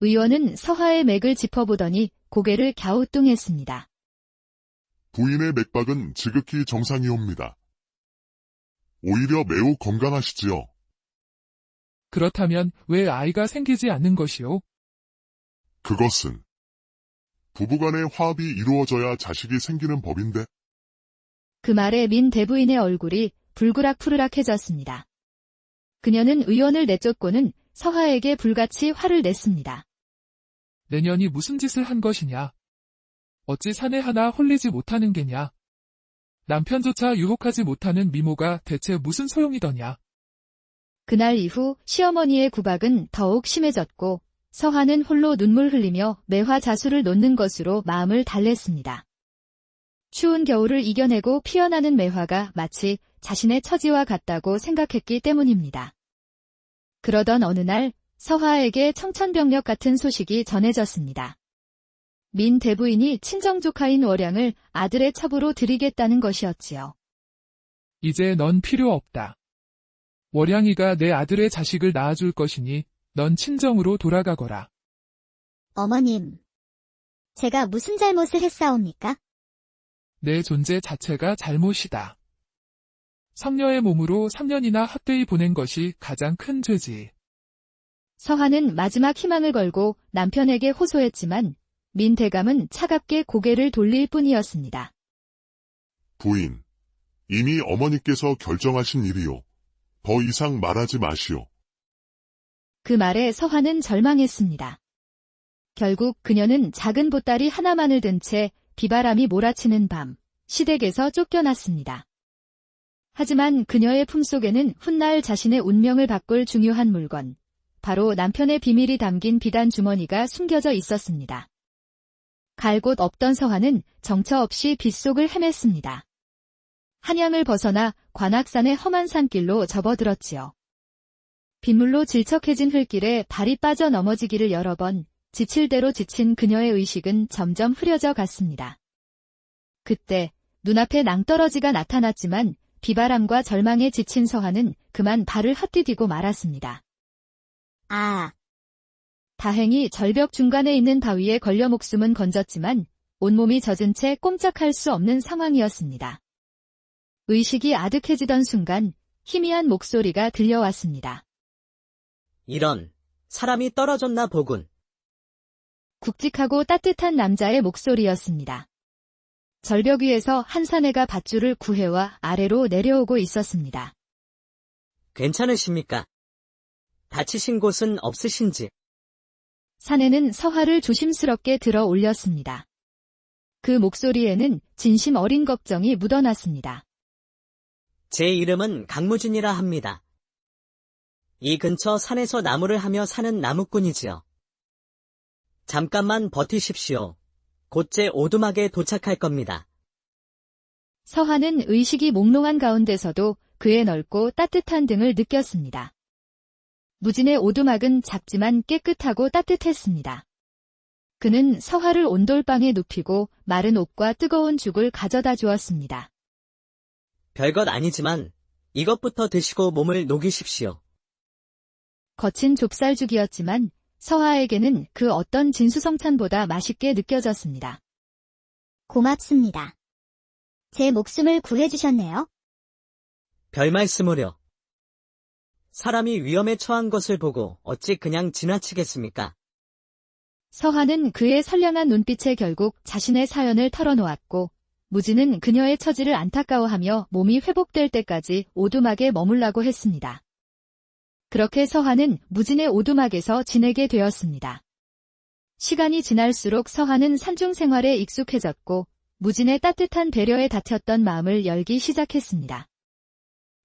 의원은 서화의 맥을 짚어보더니 고개를 갸우뚱했습니다. 부인의 맥박은 지극히 정상이옵니다. 오히려 매우 건강하시지요. 그렇다면 왜 아이가 생기지 않는 것이오? 그것은 부부간의 화합이 이루어져야 자식이 생기는 법인데. 그 말에 민 대부인의 얼굴이 불그락푸르락해졌습니다. 그녀는 의원을 내쫓고는 서화에게 불같이 화를 냈습니다. 내년이 무슨 짓을 한 것이냐? 어찌 사내 하나 홀리지 못하는 게냐? 남편조차 유혹하지 못하는 미모가 대체 무슨 소용이더냐? 그날 이후 시어머니의 구박은 더욱 심해졌고 서화는 홀로 눈물 흘리며 매화자수를 놓는 것으로 마음을 달랬습니다. 추운 겨울을 이겨내고 피어나는 매화가 마치 자신의 처지와 같다고 생각했기 때문입니다. 그러던 어느 날 서화에게 청천벽력 같은 소식이 전해졌습니다. 민 대부인이 친정조카인 월양을 아들의 첩으로 들이겠다는 것이었지요. 이제 넌 필요 없다. 월양이가 내 아들의 자식을 낳아줄 것이니 넌 친정으로 돌아가거라. 어머님, 제가 무슨 잘못을 했사옵니까? 내 존재 자체가 잘못이다. 성녀의 몸으로 3년이나 헛되이 보낸 것이 가장 큰 죄지. 서화는 마지막 희망을 걸고 남편에게 호소했지만 민 대감은 차갑게 고개를 돌릴 뿐이었습니다. 부인, 이미 어머니께서 결정하신 일이요. 더 이상 말하지 마시오. 그 말에 서화는 절망했습니다. 결국 그녀는 작은 보따리 하나만을 든 채 비바람이 몰아치는 밤, 시댁에서 쫓겨났습니다. 하지만 그녀의 품속에는 훗날 자신의 운명을 바꿀 중요한 물건, 바로 남편의 비밀이 담긴 비단 주머니가 숨겨져 있었습니다. 갈 곳 없던 서화는 정처 없이 빗속을 헤맸습니다. 한양을 벗어나 관악산의 험한 산길로 접어들었지요. 빗물로 질척해진 흙길에 발이 빠져 넘어지기를 여러 번, 지칠 대로 지친 그녀의 의식은 점점 흐려져 갔습니다. 그때 눈앞에 낭떠러지가 나타났지만 비바람과 절망에 지친 서화는 그만 발을 헛디디고 말았습니다. 다행히 절벽 중간에 있는 바위에 걸려 목숨은 건졌지만 온몸이 젖은 채 꼼짝할 수 없는 상황이었습니다. 의식이 아득해지던 순간 희미한 목소리가 들려왔습니다. 이런, 사람이 떨어졌나 보군. 굵직하고 따뜻한 남자의 목소리였습니다. 절벽 위에서 한 사내가 밧줄을 구해와 아래로 내려오고 있었습니다. 괜찮으십니까? 다치신 곳은 없으신지? 사내는 서화를 조심스럽게 들어 올렸습니다. 그 목소리에는 진심 어린 걱정이 묻어났습니다. 제 이름은 강무진이라 합니다. 이 근처 산에서 나무를 하며 사는 나무꾼이지요. 잠깐만 버티십시오. 곧 제 오두막에 도착할 겁니다. 서화는 의식이 몽롱한 가운데서도 그의 넓고 따뜻한 등을 느꼈습니다. 무진의 오두막은 작지만 깨끗하고 따뜻했습니다. 그는 서화를 온돌방에 눕히고 마른 옷과 뜨거운 죽을 가져다 주었습니다. 별것 아니지만 이것부터 드시고 몸을 녹이십시오. 거친 좁쌀죽이었지만 서화에게는 그 어떤 진수성찬보다 맛있게 느껴졌습니다. 고맙습니다. 제 목숨을 구해주셨네요. 별 말씀을요. 사람이 위험에 처한 것을 보고 어찌 그냥 지나치겠습니까? 서화는 그의 선량한 눈빛에 결국 자신의 사연을 털어놓았고 무진은 그녀의 처지를 안타까워하며 몸이 회복될 때까지 오두막에 머물라고 했습니다. 그렇게 서화는 무진의 오두막에서 지내게 되었습니다. 시간이 지날수록 서화는 산중 생활에 익숙해졌고 무진의 따뜻한 배려에 닫혔던 마음을 열기 시작했습니다.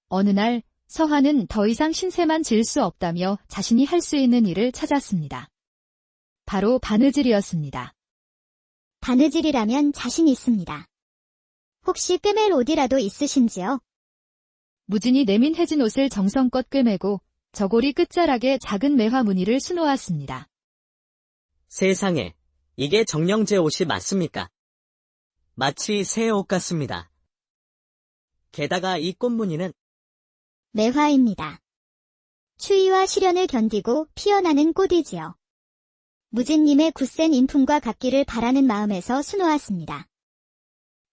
어느 날 서화는 더 이상 신세만 질 수 없다며 자신이 할 수 있는 일을 찾았습니다. 바로 바느질이었습니다. 바느질이라면 자신 있습니다. 혹시 꿰맬 옷이라도 있으신지요? 무진이 내민 해진 옷을 정성껏 꿰매고 저고리 끝자락에 작은 매화 무늬를 수놓았습니다. 세상에, 이게 정령제 옷이 맞습니까? 마치 새 옷 같습니다. 게다가 이 꽃무늬는 매화입니다. 추위와 시련을 견디고 피어나는 꽃이지요. 무진님의 굳센 인품과 같기를 바라는 마음에서 수놓았습니다.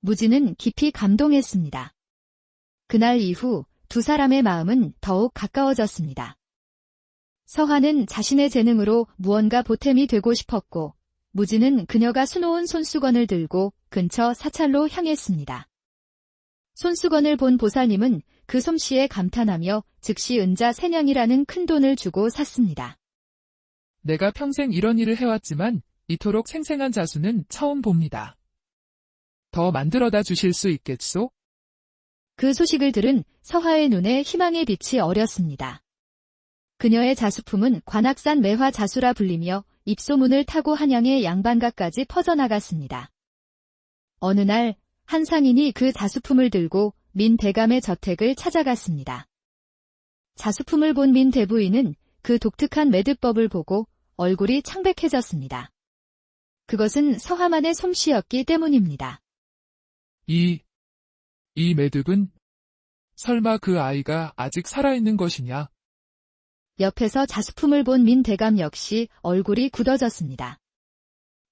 무진은 깊이 감동했습니다. 그날 이후 두 사람의 마음은 더욱 가까워졌습니다. 서화는 자신의 재능으로 무언가 보탬이 되고 싶었고, 무진은 그녀가 수놓은 손수건을 들고 근처 사찰로 향했습니다. 손수건을 본 보살님은 그 솜씨에 감탄하며 즉시 은자 3냥이라는 큰 돈을 주고 샀습니다. 내가 평생 이런 일을 해왔지만 이토록 생생한 자수는 처음 봅니다. 더 만들어다 주실 수 있겠소? 그 소식을 들은 서화의 눈에 희망의 빛이 어렸습니다. 그녀의 자수품은 관악산 매화 자수라 불리며 입소문을 타고 한양의 양반가까지 퍼져나갔습니다. 어느 날 한 상인이 그 자수품을 들고 민 대감의 저택을 찾아갔습니다. 자수품을 본 민 대부인은 그 독특한 매듭법을 보고 얼굴이 창백해졌습니다. 그것은 서화만의 솜씨였기 때문입니다. 이 매듭은 설마 그 아이가 아직 살아있는 것이냐? 옆에서 자수품을 본 민 대감 역시 얼굴이 굳어졌습니다.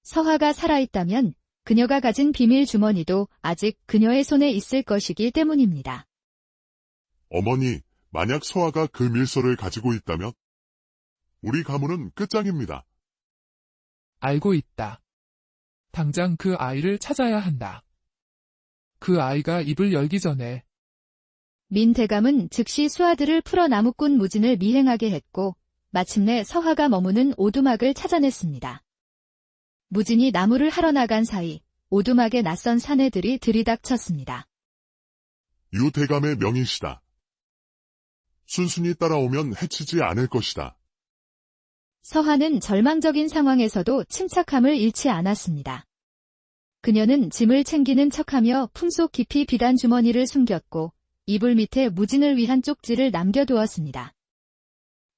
서화가 살아있다면 그녀가 가진 비밀 주머니도 아직 그녀의 손에 있을 것이기 때문입니다. 어머니, 만약 서화가 그 밀서를 가지고 있다면 우리 가문은 끝장입니다. 알고 있다. 당장 그 아이를 찾아야 한다. 그 아이가 입을 열기 전에. 민 대감은 즉시 수하들을 풀어 나무꾼 무진을 미행하게 했고 마침내 서화가 머무는 오두막을 찾아냈습니다. 무진이 나무를 하러 나간 사이 오두막에 낯선 사내들이 들이닥쳤습니다. 유 대감의 명이시다. 순순히 따라오면 해치지 않을 것이다. 서화는 절망적인 상황에서도 침착함을 잃지 않았습니다. 그녀는 짐을 챙기는 척하며 품속 깊이 비단 주머니를 숨겼고 이불 밑에 무진을 위한 쪽지를 남겨두었습니다.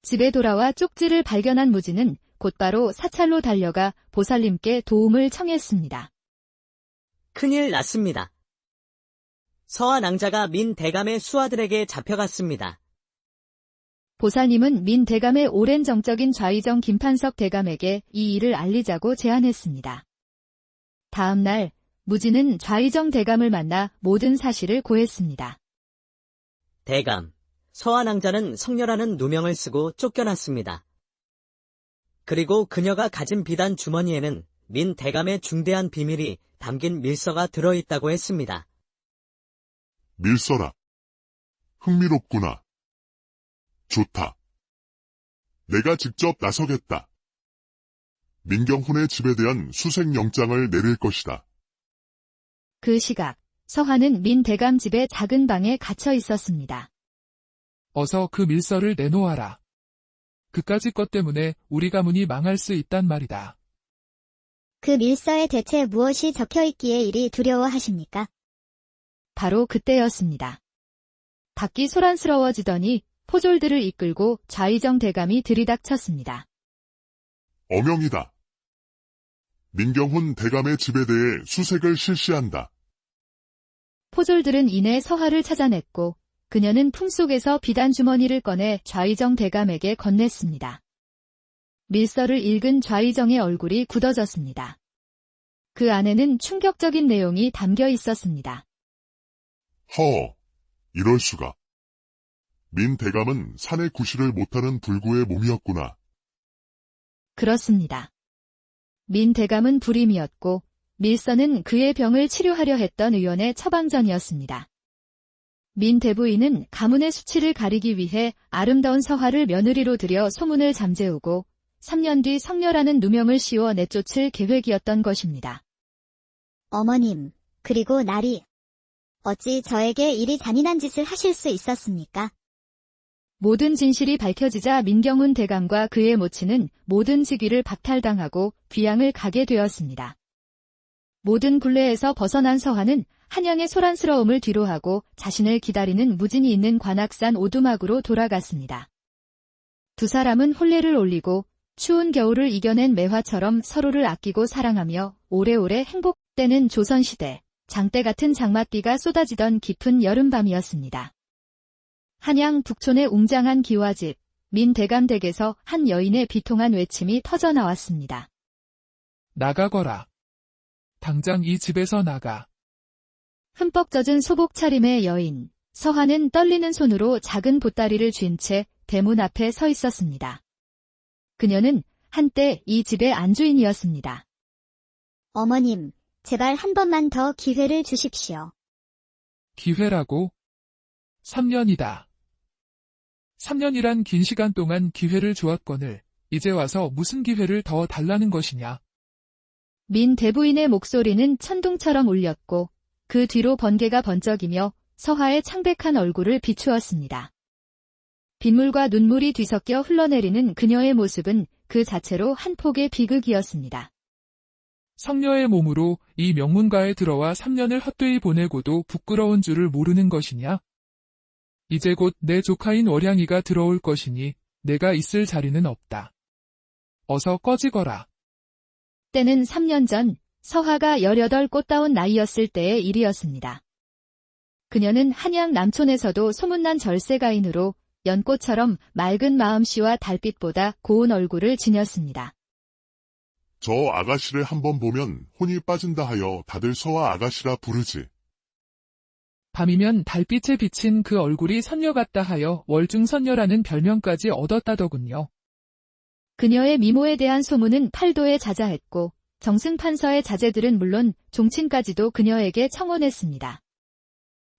집에 돌아와 쪽지를 발견한 무진은 곧바로 사찰로 달려가 보살님께 도움을 청했습니다. 큰일 났습니다. 서화 낭자가 민 대감의 수하들에게 잡혀갔습니다. 보살님은 민 대감의 오랜 정적인 좌의정 김판석 대감에게 이 일을 알리자고 제안했습니다. 다음 날 무진은 좌의정 대감을 만나 모든 사실을 고했습니다. 대감, 서한왕자는 성녀라는 누명을 쓰고 쫓겨났습니다. 그리고 그녀가 가진 비단 주머니에는 민 대감의 중대한 비밀이 담긴 밀서가 들어있다고 했습니다. 밀서라. 흥미롭구나. 좋다. 내가 직접 나서겠다. 민경훈의 집에 대한 수색영장을 내릴 것이다. 그 시각, 서한은 민 대감 집의 작은 방에 갇혀 있었습니다. 어서 그 밀서를 내놓아라. 그까짓 것 때문에 우리 가문이 망할 수 있단 말이다. 그 밀서에 대체 무엇이 적혀있기에 이리 두려워하십니까? 바로 그때였습니다. 밖이 소란스러워지더니 포졸들을 이끌고 좌의정 대감이 들이닥쳤습니다. 어명이다. 민경훈 대감의 집에 대해 수색을 실시한다. 포졸들은 이내 서하를 찾아냈고 그녀는 품속에서 비단 주머니를 꺼내 좌의정 대감에게 건넸습니다. 밀서를 읽은 좌의정의 얼굴이 굳어졌습니다. 그 안에는 충격적인 내용이 담겨 있었습니다. 이럴 수가. 민 대감은 산의 구실을 못하는 불구의 몸이었구나. 그렇습니다. 민 대감은 불임이었고 밀서는 그의 병을 치료하려 했던 의원의 처방전이었습니다. 민 대부인은 가문의 수치를 가리기 위해 아름다운 서하를 며느리로 들여 소문을 잠재우고 3년 뒤 성녀라는 누명을 씌워 내쫓을 계획이었던 것입니다. 어머님, 그리고 나리. 어찌 저에게 이리 잔인한 짓을 하실 수 있었습니까? 모든 진실이 밝혀지자 민경훈 대감과 그의 모친은 모든 직위를 박탈당하고 귀양을 가게 되었습니다. 모든 굴레에서 벗어난 서한은 한양의 소란스러움을 뒤로하고 자신을 기다리는 무진이 있는 관악산 오두막으로 돌아갔습니다. 두 사람은 혼례를 올리고 추운 겨울을 이겨낸 매화처럼 서로를 아끼고 사랑하며 오래오래 행복되는 조선시대, 장대 같은 장맛비가 쏟아지던 깊은 여름밤이었습니다. 한양 북촌의 웅장한 기와집, 민 대감댁에서 한 여인의 비통한 외침이 터져나왔습니다. 나가거라. 당장 이 집에서 나가. 흠뻑 젖은 소복 차림의 여인, 서한은 떨리는 손으로 작은 보따리를 쥔 채 대문 앞에 서 있었습니다. 그녀는 한때 이 집의 안주인이었습니다. 어머님, 제발 한 번만 더 기회를 주십시오. 기회라고? 3년이다. 3년이란 긴 시간 동안 기회를 주었거늘 이제 와서 무슨 기회를 더 달라는 것이냐? 민 대부인의 목소리는 천둥처럼 울렸고 그 뒤로 번개가 번쩍이며 서하의 창백한 얼굴을 비추었습니다. 빗물과 눈물이 뒤섞여 흘러내리는 그녀의 모습은 그 자체로 한 폭의 비극이었습니다. 성녀의 몸으로 이 명문가에 들어와 3년을 헛되이 보내고도 부끄러운 줄을 모르는 것이냐? 이제 곧 내 조카인 월양이가 들어올 것이니 내가 있을 자리는 없다. 어서 꺼지거라. 때는 3년 전 서하가 18 꽃다운 나이였을 때의 일이었습니다. 그녀는 한양 남촌에서도 소문난 절세가인으로 연꽃처럼 맑은 마음씨와 달빛보다 고운 얼굴을 지녔습니다. 저 아가씨를 한번 보면 혼이 빠진다 하여 다들 서와 아가씨라 부르지. 밤이면 달빛에 비친 그 얼굴이 선녀 같다 하여 월중선녀라는 별명까지 얻었다더군요. 그녀의 미모에 대한 소문은 팔도에 자자했고 정승판서의 자제들은 물론 종친까지도 그녀에게 청혼했습니다.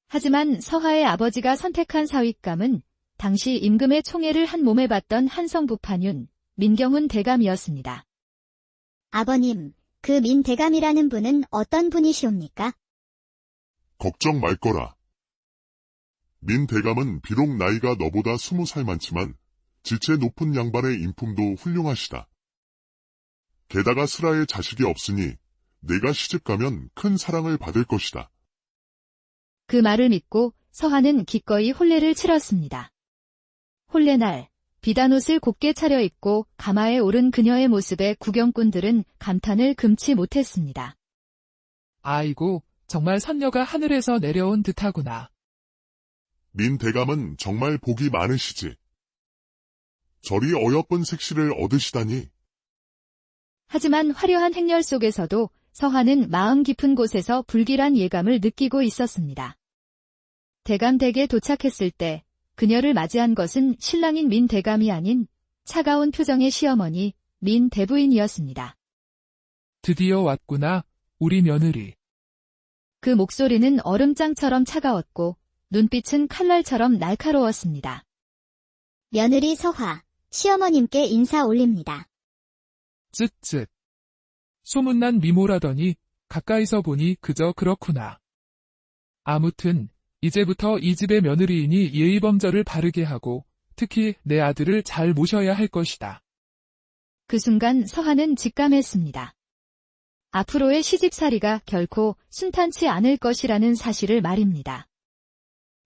하지만 서하의 아버지가 선택한 사윗감은 당시 임금의 총애를 한 몸에 받던 한성부판윤, 민경훈 대감이었습니다. 아버님, 그 민 대감이라는 분은 어떤 분이시옵니까? 걱정 말거라. 민 대감은 비록 나이가 너보다 20살 많지만 지체 높은 양반의 인품도 훌륭하시다. 게다가 슬아에 자식이 없으니 내가 시집가면 큰 사랑을 받을 것이다. 그 말을 믿고 서하는 기꺼이 혼례를 치렀습니다. 혼례날, 비단옷을 곱게 차려입고 가마에 오른 그녀의 모습에 구경꾼들은 감탄을 금치 못했습니다. 아이고, 정말 선녀가 하늘에서 내려온 듯하구나. 민 대감은 정말 복이 많으시지. 저리 어여쁜 색시를 얻으시다니. 하지만 화려한 행렬 속에서도 서하는 마음 깊은 곳에서 불길한 예감을 느끼고 있었습니다. 대감댁에 도착했을 때 그녀를 맞이한 것은 신랑인 민 대감이 아닌 차가운 표정의 시어머니 민 대부인이었습니다. 드디어 왔구나, 우리 며느리. 그 목소리는 얼음장처럼 차가웠고 눈빛은 칼날처럼 날카로웠습니다. 며느리 서화, 시어머님께 인사 올립니다. 쯧쯧. 소문난 미모라더니 가까이서 보니 그저 그렇구나. 아무튼 이제부터 이 집의 며느리이니 예의범절을 바르게 하고 특히 내 아들을 잘 모셔야 할 것이다. 그 순간 서화는 직감했습니다. 앞으로의 시집살이가 결코 순탄치 않을 것이라는 사실을 말입니다.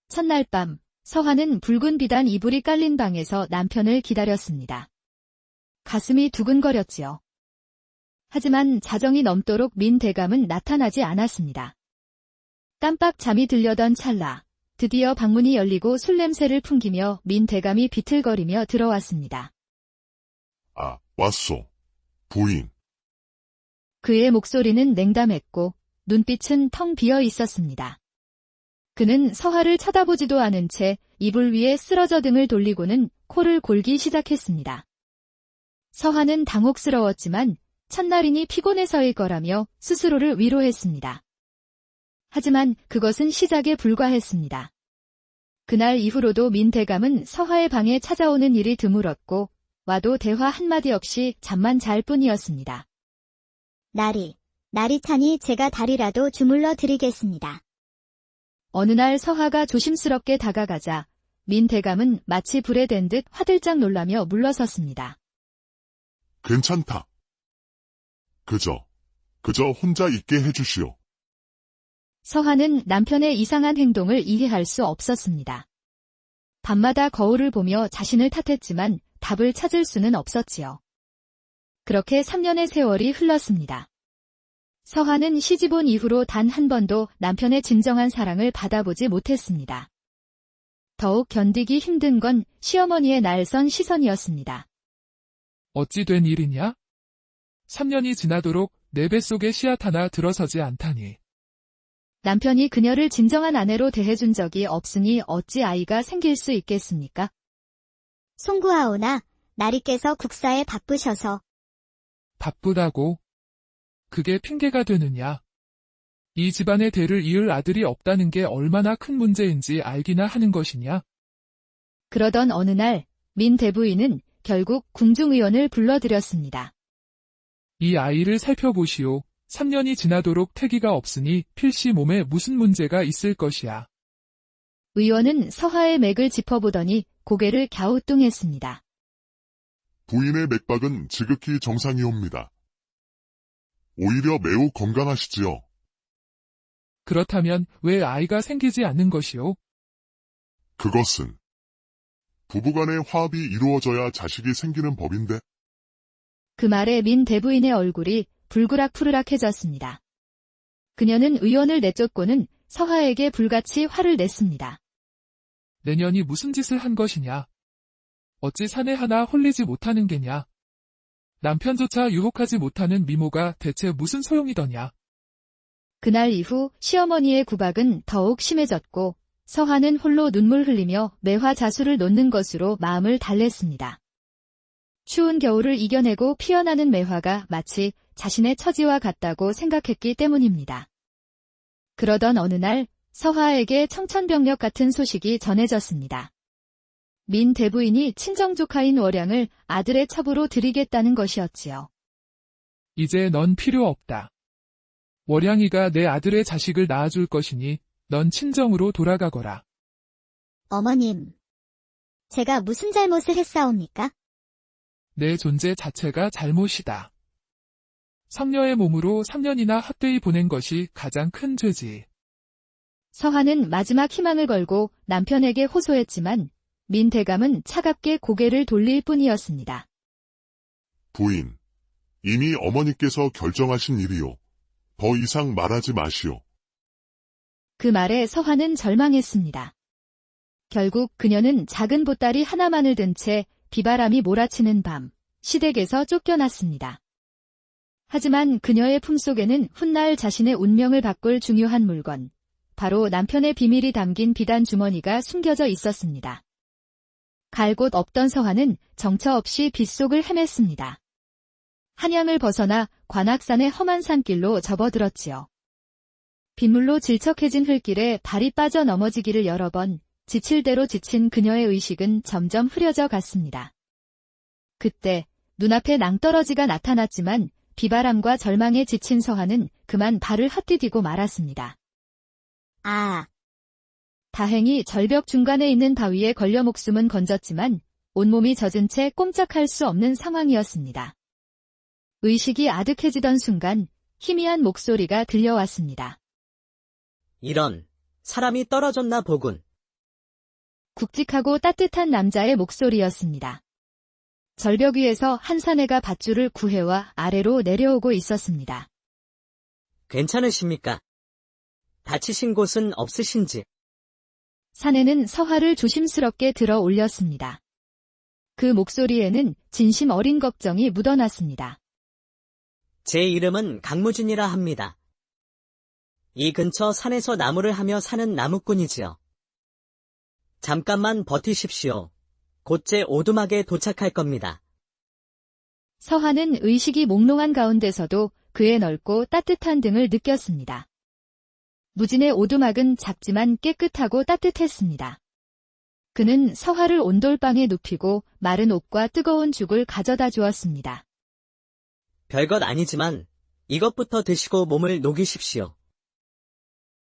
첫날 밤, 서화는 붉은 비단 이불이 깔린 방에서 남편을 기다렸습니다. 가슴이 두근거렸지요. 하지만 자정이 넘도록 민 대감은 나타나지 않았습니다. 깜빡 잠이 들려던 찰나, 드디어 방문이 열리고 술 냄새를 풍기며 민 대감이 비틀거리며 들어왔습니다. 아, 왔소. 부인. 그의 목소리는 냉담했고 눈빛은 텅 비어 있었습니다. 그는 서화를 쳐다보지도 않은 채 이불 위에 쓰러져 등을 돌리고는 코를 골기 시작했습니다. 서화는 당혹스러웠지만 첫날이니 피곤해서일 거라며 스스로를 위로했습니다. 하지만 그것은 시작에 불과했습니다. 그날 이후로도 민 대감은 서화의 방에 찾아오는 일이 드물었고 와도 대화 한마디 없이 잠만 잘 뿐이었습니다. 날이 차니 제가 다리라도 주물러 드리겠습니다. 어느 날 서화가 조심스럽게 다가가자 민 대감은 마치 불에 댄 듯 화들짝 놀라며 물러섰습니다. 괜찮다. 그저 혼자 있게 해주시오. 서화는 남편의 이상한 행동을 이해할 수 없었습니다. 밤마다 거울을 보며 자신을 탓했지만 답을 찾을 수는 없었지요. 그렇게 3년의 세월이 흘렀습니다. 서화는 시집 온 이후로 단 한 번도 남편의 진정한 사랑을 받아보지 못했습니다. 더욱 견디기 힘든 건 시어머니의 날선 시선이었습니다. 어찌 된 일이냐? 3년이 지나도록 내 뱃속에 씨앗 하나 들어서지 않다니. 남편이 그녀를 진정한 아내로 대해준 적이 없으니 어찌 아이가 생길 수 있겠습니까? 송구하오나 나리께서 국사에 바쁘셔서. 바쁘다고? 그게 핑계가 되느냐? 이 집안의 대를 이을 아들이 없다는 게 얼마나 큰 문제인지 알기나 하는 것이냐? 그러던 어느 날 민 대부인은 결국 궁중의원을 불러들였습니다. 이 아이를 살펴보시오. 3년이 지나도록 태기가 없으니 필시 몸에 무슨 문제가 있을 것이야. 의원은 서화의 맥을 짚어보더니 고개를 갸우뚱했습니다. 부인의 맥박은 지극히 정상이옵니다. 오히려 매우 건강하시지요. 그렇다면 왜 아이가 생기지 않는 것이오? 그것은 부부간의 화합이 이루어져야 자식이 생기는 법인데. 그 말에 민 대부인의 얼굴이 불그락푸르락해졌습니다. 그녀는 의원을 내쫓고는 서화에게 불같이 화를 냈습니다. 내년이 무슨 짓을 한 것이냐? 어찌 사내 하나 홀리지 못하는 게냐? 남편조차 유혹하지 못하는 미모가 대체 무슨 소용이더냐? 그날 이후 시어머니의 구박은 더욱 심해졌고 서화는 홀로 눈물 흘리며 매화자수를 놓는 것으로 마음을 달랬습니다. 추운 겨울을 이겨내고 피어나는 매화가 마치 자신의 처지와 같다고 생각했기 때문입니다. 그러던 어느 날 서화에게 청천벽력 같은 소식이 전해졌습니다. 민 대부인이 친정조카인 월양을 아들의 첩으로 드리겠다는 것이었지요. 이제 넌 필요 없다. 월양이가 내 아들의 자식을 낳아줄 것이니 넌 친정으로 돌아가거라. 어머님, 제가 무슨 잘못을 했사옵니까? 내 존재 자체가 잘못이다. 성녀의 몸으로 3년이나 헛되이 보낸 것이 가장 큰 죄지. 서화는 마지막 희망을 걸고 남편에게 호소했지만 민 대감은 차갑게 고개를 돌릴 뿐이었습니다. 부인, 이미 어머니께서 결정하신 일이요. 더 이상 말하지 마시오. 그 말에 서화는 절망했습니다. 결국 그녀는 작은 보따리 하나만을 든 채 비바람이 몰아치는 밤, 시댁에서 쫓겨났습니다. 하지만 그녀의 품속에는 훗날 자신의 운명을 바꿀 중요한 물건, 바로 남편의 비밀이 담긴 비단 주머니가 숨겨져 있었습니다. 갈 곳 없던 서화는 정처 없이 빗속을 헤맸습니다. 한양을 벗어나 관악산의 험한 산길로 접어들었지요. 빗물로 질척해진 흙길에 발이 빠져 넘어지기를 여러 번, 지칠 대로 지친 그녀의 의식은 점점 흐려져 갔습니다. 그때 눈앞에 낭떠러지가 나타났지만 비바람과 절망에 지친 서화는 그만 발을 헛디디고 말았습니다. 아, 다행히 절벽 중간에 있는 바위에 걸려 목숨은 건졌지만 온몸이 젖은 채 꼼짝할 수 없는 상황이었습니다. 의식이 아득해지던 순간 희미한 목소리가 들려왔습니다. 이런, 사람이 떨어졌나 보군. 굵직하고 따뜻한 남자의 목소리였습니다. 절벽 위에서 한 사내가 밧줄을 구해와 아래로 내려오고 있었습니다. 괜찮으십니까? 다치신 곳은 없으신지? 사내는 서화를 조심스럽게 들어 올렸습니다. 그 목소리에는 진심 어린 걱정이 묻어났습니다. 제 이름은 강무진이라 합니다. 이 근처 산에서 나무를 하며 사는 나무꾼이지요. 잠깐만 버티십시오. 곧 제 오두막에 도착할 겁니다. 서화는 의식이 몽롱한 가운데서도 그의 넓고 따뜻한 등을 느꼈습니다. 무진의 오두막은 작지만 깨끗하고 따뜻했습니다. 그는 서화를 온돌방에 눕히고 마른 옷과 뜨거운 죽을 가져다 주었습니다. 별것 아니지만 이것부터 드시고 몸을 녹이십시오.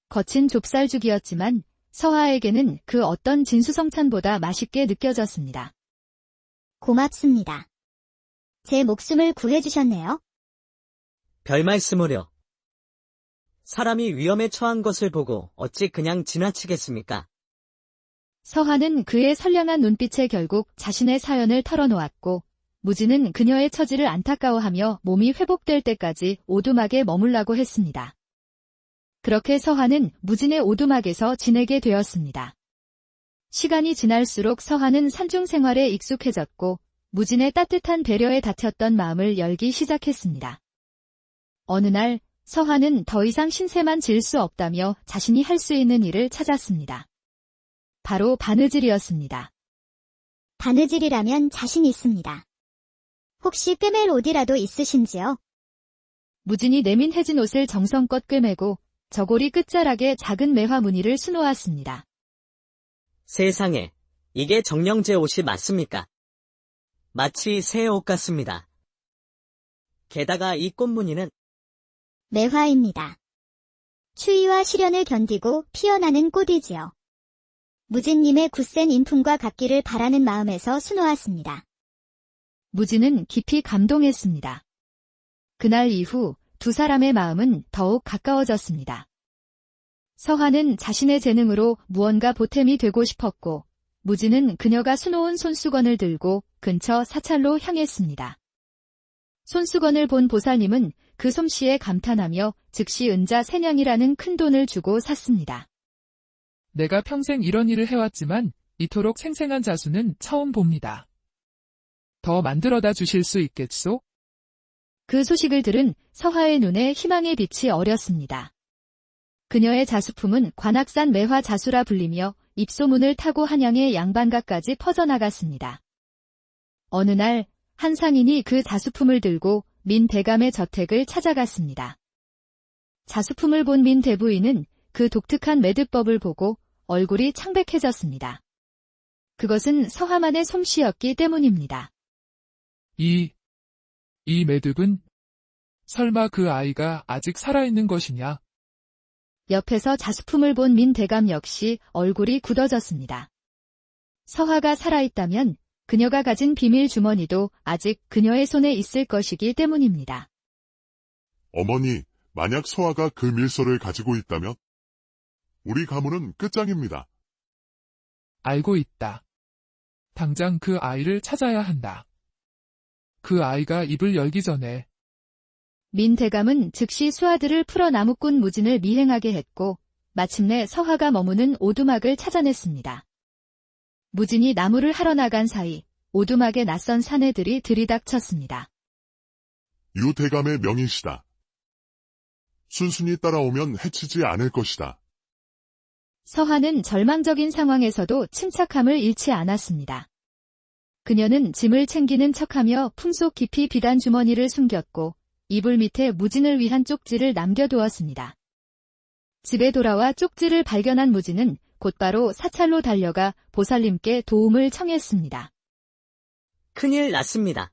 거친 좁쌀죽이었지만 서화에게는 그 어떤 진수성찬보다 맛있게 느껴졌습니다. 고맙습니다. 제 목숨을 구해주셨네요. 별 말씀을요. 사람이 위험에 처한 것을 보고 어찌 그냥 지나치겠습니까? 서화는 그의 선량한 눈빛에 결국 자신의 사연을 털어놓았고 무진은 그녀의 처지를 안타까워하며 몸이 회복될 때까지 오두막에 머물라고 했습니다. 그렇게 서화는 무진의 오두막에서 지내게 되었습니다. 시간이 지날수록 서화는 산중 생활에 익숙해졌고 무진의 따뜻한 배려에 닫혔던 마음을 열기 시작했습니다. 어느 날 서화는 더 이상 신세만 질 수 없다며 자신이 할 수 있는 일을 찾았습니다. 바로 바느질이었습니다. 바느질이라면 자신 있습니다. 혹시 꿰맬 옷이라도 있으신지요? 무진이 내민해진 옷을 정성껏 꿰매고 저고리 끝자락에 작은 매화 무늬를 수놓았습니다. 세상에, 이게 정령제 옷이 맞습니까? 마치 새 옷 같습니다. 게다가 이 꽃무늬는 매화입니다. 추위와 시련을 견디고 피어나는 꽃이지요. 무진님의 굳센 인품과 같기를 바라는 마음에서 수놓았습니다. 무진은 깊이 감동했습니다. 그날 이후 두 사람의 마음은 더욱 가까워졌습니다. 서화는 자신의 재능으로 무언가 보탬이 되고 싶었고, 무진은 그녀가 수놓은 손수건을 들고 근처 사찰로 향했습니다. 손수건을 본 보살님은 그 솜씨에 감탄하며 즉시 은자 세냥이라는 큰 돈을 주고 샀습니다. 내가 평생 이런 일을 해왔지만 이토록 생생한 자수는 처음 봅니다. 더 만들어다 주실 수 있겠소? 그 소식을 들은 서화의 눈에 희망의 빛이 어렸습니다. 그녀의 자수품은 관악산 매화 자수라 불리며 입소문을 타고 한양의 양반가까지 퍼져나갔습니다. 어느 날 한 상인이 그 자수품을 들고 민 대감의 저택을 찾아갔습니다. 자수품을 본 민 대부인은 그 독특한 매듭법을 보고 얼굴이 창백해졌습니다. 그것은 서화만의 솜씨였기 때문입니다. 이 매듭은 설마 그 아이가 아직 살아있는 것이냐? 옆에서 자수품을 본 민 대감 역시 얼굴이 굳어졌습니다. 서화가 살아있다면 그녀가 가진 비밀 주머니도 아직 그녀의 손에 있을 것이기 때문입니다. 어머니, 만약 서화가 그 밀서를 가지고 있다면 우리 가문은 끝장입니다. 알고 있다. 당장 그 아이를 찾아야 한다. 그 아이가 입을 열기 전에. 민 대감은 즉시 수하들을 풀어 나무꾼 무진을 미행하게 했고 마침내 서화가 머무는 오두막을 찾아냈습니다. 무진이 나무를 하러 나간 사이 오두막에 낯선 사내들이 들이닥쳤습니다. 유 대감의 명의시다. 순순히 따라오면 해치지 않을 것이다. 서화는 절망적인 상황에서도 침착함을 잃지 않았습니다. 그녀는 짐을 챙기는 척하며 품속 깊이 비단 주머니를 숨겼고 이불 밑에 무진을 위한 쪽지를 남겨두었습니다. 집에 돌아와 쪽지를 발견한 무진은 곧바로 사찰로 달려가 보살님께 도움을 청했습니다. 큰일 났습니다.